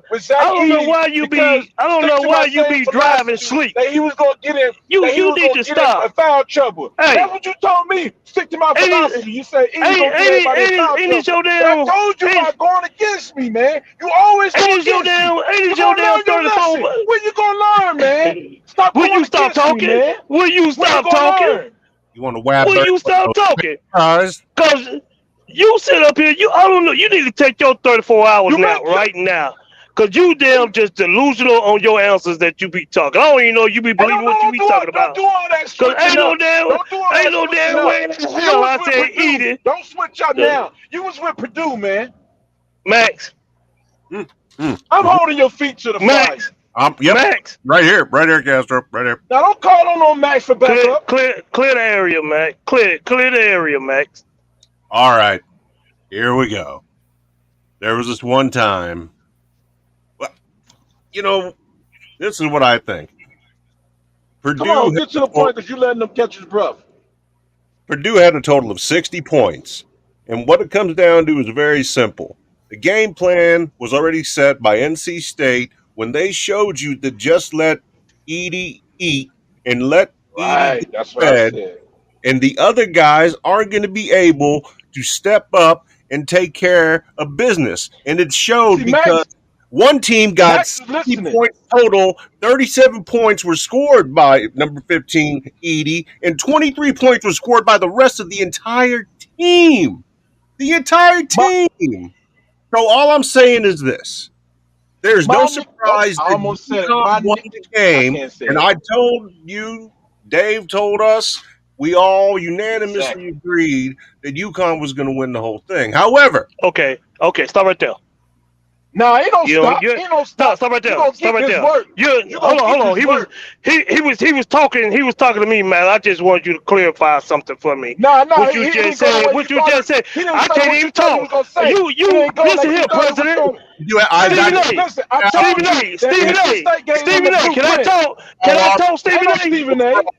Speaker 7: with
Speaker 4: I
Speaker 7: Zach
Speaker 4: don't know
Speaker 7: Edey
Speaker 4: why you
Speaker 7: because
Speaker 4: be I don't
Speaker 7: stick
Speaker 4: know
Speaker 7: to my
Speaker 4: why you
Speaker 7: same
Speaker 4: be driving
Speaker 7: philosophy
Speaker 4: sleep.
Speaker 7: that he was gonna
Speaker 4: You need to
Speaker 7: get in
Speaker 4: stop.
Speaker 7: foul trouble. That's
Speaker 4: Hey,
Speaker 7: what you told me. Stick to my
Speaker 4: ain't it
Speaker 7: philosophy. You said Edie gonna get everybody in foul
Speaker 4: ain't it
Speaker 7: trouble.
Speaker 4: your
Speaker 7: But I
Speaker 4: damn
Speaker 7: told you by going against me, man. You always go against me.
Speaker 4: ain't
Speaker 7: You
Speaker 4: it your
Speaker 7: gonna
Speaker 4: damn
Speaker 7: learn your
Speaker 4: 34?
Speaker 7: lesson. When you gonna learn, man? Stop
Speaker 4: Will
Speaker 7: going
Speaker 4: you stop
Speaker 7: against me,
Speaker 4: talking?
Speaker 7: man.
Speaker 4: Will you
Speaker 7: When you
Speaker 4: stop
Speaker 7: gonna
Speaker 4: talking?
Speaker 7: learn?
Speaker 3: You want to whab
Speaker 4: Will
Speaker 3: bird
Speaker 4: you
Speaker 3: with
Speaker 4: stop
Speaker 3: those
Speaker 4: talking?
Speaker 3: eyes?
Speaker 4: Cause you sit up here, I don't know, you need to take your 34 hours
Speaker 7: You
Speaker 4: now,
Speaker 7: make your
Speaker 4: right now. Cause you damn just delusional on your answers that you be talking. I don't even know you be
Speaker 7: Hey,
Speaker 4: believing what you be talking
Speaker 7: don't
Speaker 4: about.
Speaker 7: do all that
Speaker 4: Cause
Speaker 7: switching up. Don't do all
Speaker 4: ain't
Speaker 7: that
Speaker 4: no
Speaker 7: switching
Speaker 4: damn
Speaker 7: up.
Speaker 4: way in
Speaker 7: You
Speaker 4: hell
Speaker 7: was
Speaker 4: I
Speaker 7: with
Speaker 4: said eat
Speaker 7: Purdue.
Speaker 4: it.
Speaker 7: Don't switch up
Speaker 4: Uh,
Speaker 7: now. You was with Purdue, man.
Speaker 4: Max,
Speaker 3: Mm, mm,
Speaker 7: I'm
Speaker 3: mhm.
Speaker 7: holding your feet to the fire.
Speaker 4: Max,
Speaker 3: Yep,
Speaker 4: Max,
Speaker 3: right here, Castro, right here.
Speaker 7: Now don't call on no Max for backup.
Speaker 4: clear the area, Max. Clear the area, Max.
Speaker 3: All right, here we go. There was this one time. Well, you know, this is what I think.
Speaker 7: Come
Speaker 3: Purdue
Speaker 7: on,
Speaker 3: had
Speaker 7: get to the point because you letting them catch his breath.
Speaker 3: Purdue had a total of 60 points. And what it comes down to is very simple. The game plan was already set by NC State when they showed you to just let Edie eat and let Edie
Speaker 7: Right,
Speaker 3: get
Speaker 7: that's what I
Speaker 3: fed,
Speaker 7: said.
Speaker 3: and the other guys aren't going to be able to step up and take care of business. And it showed
Speaker 7: See,
Speaker 3: because one team got
Speaker 7: Max is
Speaker 3: 60
Speaker 7: listening.
Speaker 3: points total, 37 points were scored by number 15, Edie, and 23 points were scored by the rest of the entire team. The entire
Speaker 7: My
Speaker 3: team. So all I'm saying is this. There's no
Speaker 7: nope,
Speaker 3: surprise
Speaker 7: I
Speaker 3: that
Speaker 7: almost said it.
Speaker 3: UConn won the
Speaker 7: I
Speaker 3: game,
Speaker 7: can't say
Speaker 3: and
Speaker 7: it.
Speaker 3: I told you, Dave told us, we all unanimously
Speaker 7: Exactly.
Speaker 3: agreed that UConn was going to win the whole thing. However,
Speaker 4: Okay, stop right there.
Speaker 7: Nah, ain't no
Speaker 4: You know,
Speaker 7: stop. Ain't no
Speaker 4: stop,
Speaker 7: stop.
Speaker 4: stop right
Speaker 7: You
Speaker 4: there.
Speaker 7: gonna
Speaker 4: Stop
Speaker 7: get
Speaker 4: right
Speaker 7: this
Speaker 4: there.
Speaker 7: work.
Speaker 4: You
Speaker 7: You gonna
Speaker 4: hold on,
Speaker 7: get
Speaker 4: hold on.
Speaker 7: this work.
Speaker 4: He was talking. He was talking to me, man. I just want you to clarify something for me.
Speaker 7: Nah,
Speaker 4: What
Speaker 7: he
Speaker 4: you just
Speaker 7: didn't go the
Speaker 4: said.
Speaker 7: way you
Speaker 4: What you
Speaker 7: thought
Speaker 4: just
Speaker 7: it.
Speaker 4: said.
Speaker 7: He didn't
Speaker 4: I
Speaker 7: say
Speaker 4: can't
Speaker 7: what you
Speaker 4: even
Speaker 7: thought he was
Speaker 4: talk.
Speaker 7: gonna say. He
Speaker 4: You
Speaker 7: didn't go
Speaker 4: listen
Speaker 7: like you
Speaker 4: here,
Speaker 7: thought he was
Speaker 4: President.
Speaker 7: going.
Speaker 3: I
Speaker 4: Stephen
Speaker 7: Listen,
Speaker 4: A.
Speaker 7: listen. I
Speaker 3: got
Speaker 7: told
Speaker 4: Stephen
Speaker 7: you
Speaker 4: A.
Speaker 7: that
Speaker 4: Stephen
Speaker 7: NC
Speaker 4: A.
Speaker 7: State gave him the
Speaker 4: Stephen A. Can I
Speaker 7: blueprint.
Speaker 4: talk? Can I
Speaker 3: all
Speaker 4: talk,
Speaker 7: Ain't
Speaker 4: Stephen
Speaker 7: no
Speaker 4: A?
Speaker 7: Stephen A.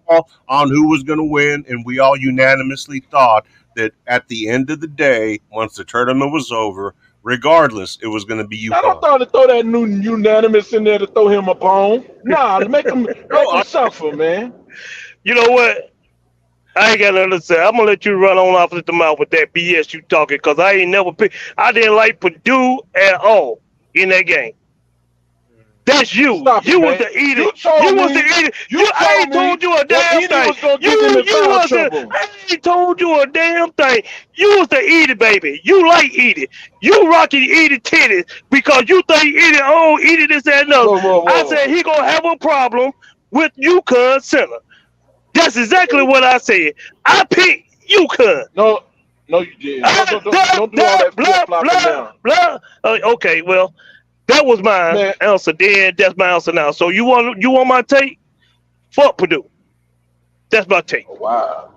Speaker 3: on who was going to win, and we all unanimously thought that at the end of the day, once the tournament was over, regardless, it was going to be
Speaker 7: I don't
Speaker 3: UConn.
Speaker 7: throw to throw that new unanimous in there to throw him a bone. Nah,
Speaker 3: No,
Speaker 7: make him suffer, man.
Speaker 4: You know what? I ain't got nothing to say. I'm gonna let you run on off at the mouth with that BS you talking, cause I ain't never pick. I didn't like Purdue at all in that game. That's you.
Speaker 7: Stop it,
Speaker 4: You was
Speaker 7: man.
Speaker 4: the eater.
Speaker 7: You told
Speaker 4: You was the
Speaker 7: me,
Speaker 4: eater.
Speaker 7: you
Speaker 4: I
Speaker 7: told
Speaker 4: ain't
Speaker 7: me
Speaker 4: told you a
Speaker 7: that
Speaker 4: damn
Speaker 7: Edie
Speaker 4: thing.
Speaker 7: was gonna get them in
Speaker 4: You
Speaker 7: foul
Speaker 4: was the.
Speaker 7: trouble.
Speaker 4: I ain't told you a damn thing. You was the eater, baby. You like eating. You rocking eating titties because you think eating eating this that and another.
Speaker 7: Whoa, whoa,
Speaker 4: I said
Speaker 7: whoa.
Speaker 4: he gonna have a problem with UConn Center. That's exactly what I said. I picked UConn.
Speaker 7: No, no, you didn't. Don't do all that flip
Speaker 4: Blah
Speaker 7: flopping
Speaker 4: blah
Speaker 7: now,
Speaker 4: blah. Okay, well, that was my
Speaker 7: man.
Speaker 4: answer then. That's my answer now. So you want my take? Fuck Purdue. That's my take.
Speaker 7: Oh, wow.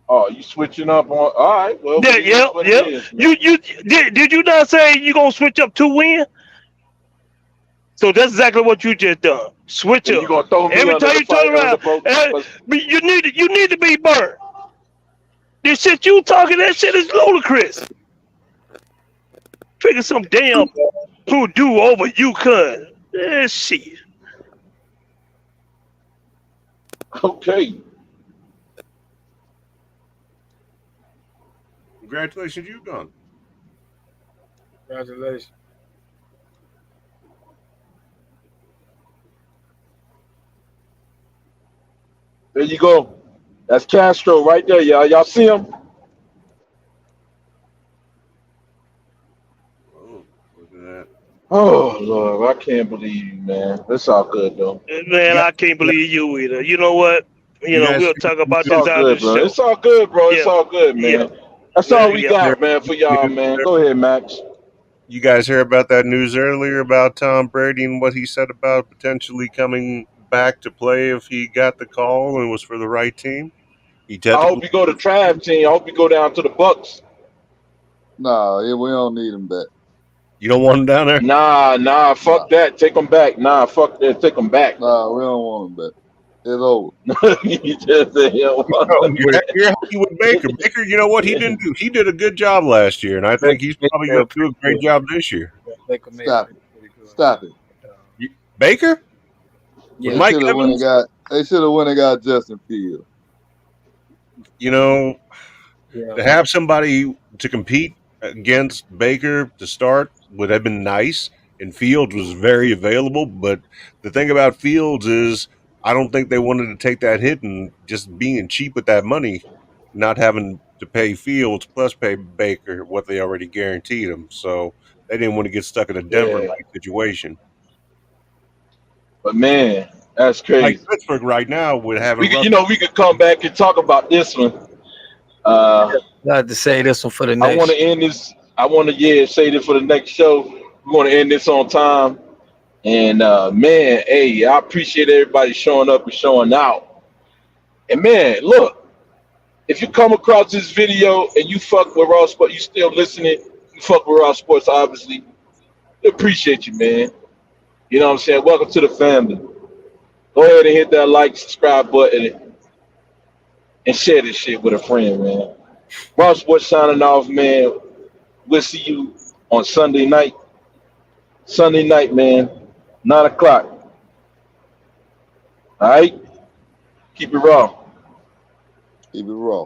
Speaker 7: Oh, you switching up on? All right. Well,
Speaker 4: Yeah,
Speaker 7: it
Speaker 4: yeah,
Speaker 7: is what it
Speaker 4: yeah.
Speaker 7: is, man.
Speaker 4: Did you not say you gonna switch up to win? So that's exactly what you just done. Switch
Speaker 7: Then you
Speaker 4: up.
Speaker 7: gonna throw me
Speaker 4: Every
Speaker 7: under
Speaker 4: time
Speaker 7: the
Speaker 4: you turn
Speaker 7: fire under
Speaker 4: around,
Speaker 7: both?
Speaker 4: you need to be burnt. This shit you talking, that shit is ludicrous. Figure some damn Purdue over UConn. Shit.
Speaker 7: Okay.
Speaker 3: Congratulations, Uconn.
Speaker 6: Congratulations.
Speaker 7: There you go. That's Castro right there, y'all. Y'all see him?
Speaker 3: Oh, look at that.
Speaker 7: Oh Lord, I can't believe you, man. It's all good though.
Speaker 3: You
Speaker 4: Man,
Speaker 3: guys,
Speaker 4: I can't believe you either. You know what?
Speaker 3: you guys,
Speaker 4: We'll talk about
Speaker 7: It's all
Speaker 4: this after
Speaker 7: good,
Speaker 4: the
Speaker 7: bro.
Speaker 4: show.
Speaker 7: It's all good, bro. It's
Speaker 4: Yeah,
Speaker 7: all good,
Speaker 4: yeah,
Speaker 7: man. That's
Speaker 4: man,
Speaker 7: all we
Speaker 4: yeah.
Speaker 7: got, man, for y'all, man. Go ahead, Max.
Speaker 3: you guys hear about that news earlier about Tom Brady and what he said about potentially coming back to play if he got the call and was for the right team? He
Speaker 7: I
Speaker 3: technically,
Speaker 7: hope you go to Trav team. I hope you go down to the Bucks.
Speaker 5: Nah, yeah, we don't need him back.
Speaker 3: you don't want him down there.
Speaker 7: Nah,
Speaker 5: Nah,
Speaker 7: fuck that. Take them back. Nah, fuck that. Take them back.
Speaker 5: nah, we don't want him back. It's over.
Speaker 7: You just said, yo,
Speaker 3: You're happy with Baker. Baker, you know what he didn't do? He did a good job last year, and I think he's probably going to do a great job this year.
Speaker 6: Baker
Speaker 5: Stop
Speaker 6: Mayfield
Speaker 5: it.
Speaker 6: pretty good.
Speaker 5: Stop it.
Speaker 3: Baker with
Speaker 6: Yeah,
Speaker 5: They
Speaker 3: Mike
Speaker 5: should have went and
Speaker 3: Evans,
Speaker 5: got. They should have went and got Justin Fields.
Speaker 3: you know,
Speaker 6: yeah.
Speaker 3: to have somebody to compete against Baker to start would have been nice. And Fields was very available, but the thing about Fields is I don't think they wanted to take that hit and just being cheap with that money, not having to pay Fields plus pay Baker what they already guaranteed him. So they didn't want to get stuck in a Denver
Speaker 7: yeah.
Speaker 3: like situation.
Speaker 7: But man, that's
Speaker 3: Like
Speaker 7: crazy.
Speaker 3: Pittsburgh right now with having
Speaker 7: We could,
Speaker 3: Russ.
Speaker 7: we could come back and talk about this one.
Speaker 6: I have to say this one for the
Speaker 7: I want
Speaker 6: next.
Speaker 7: to end this. I want to say this for the next show. We want to end this on time. And man, hey, I appreciate everybody showing up and showing out. And man, look, if you come across this video and you fuck with Raw Sports, you still listening, you fuck with Raw Sports, obviously. We appreciate you, man. You know what I'm saying? Welcome to the family. Go ahead and hit that like, subscribe button, and share this shit with a friend, man. Raw Sports signing off, man. We'll see you on Sunday night. Sunday night, man. 9 o'clock. All right? Keep it raw.
Speaker 5: Keep it raw.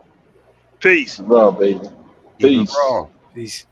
Speaker 4: Peace.
Speaker 7: Raw, baby.
Speaker 3: Keep it
Speaker 7: Peace.
Speaker 3: raw.
Speaker 6: Peace.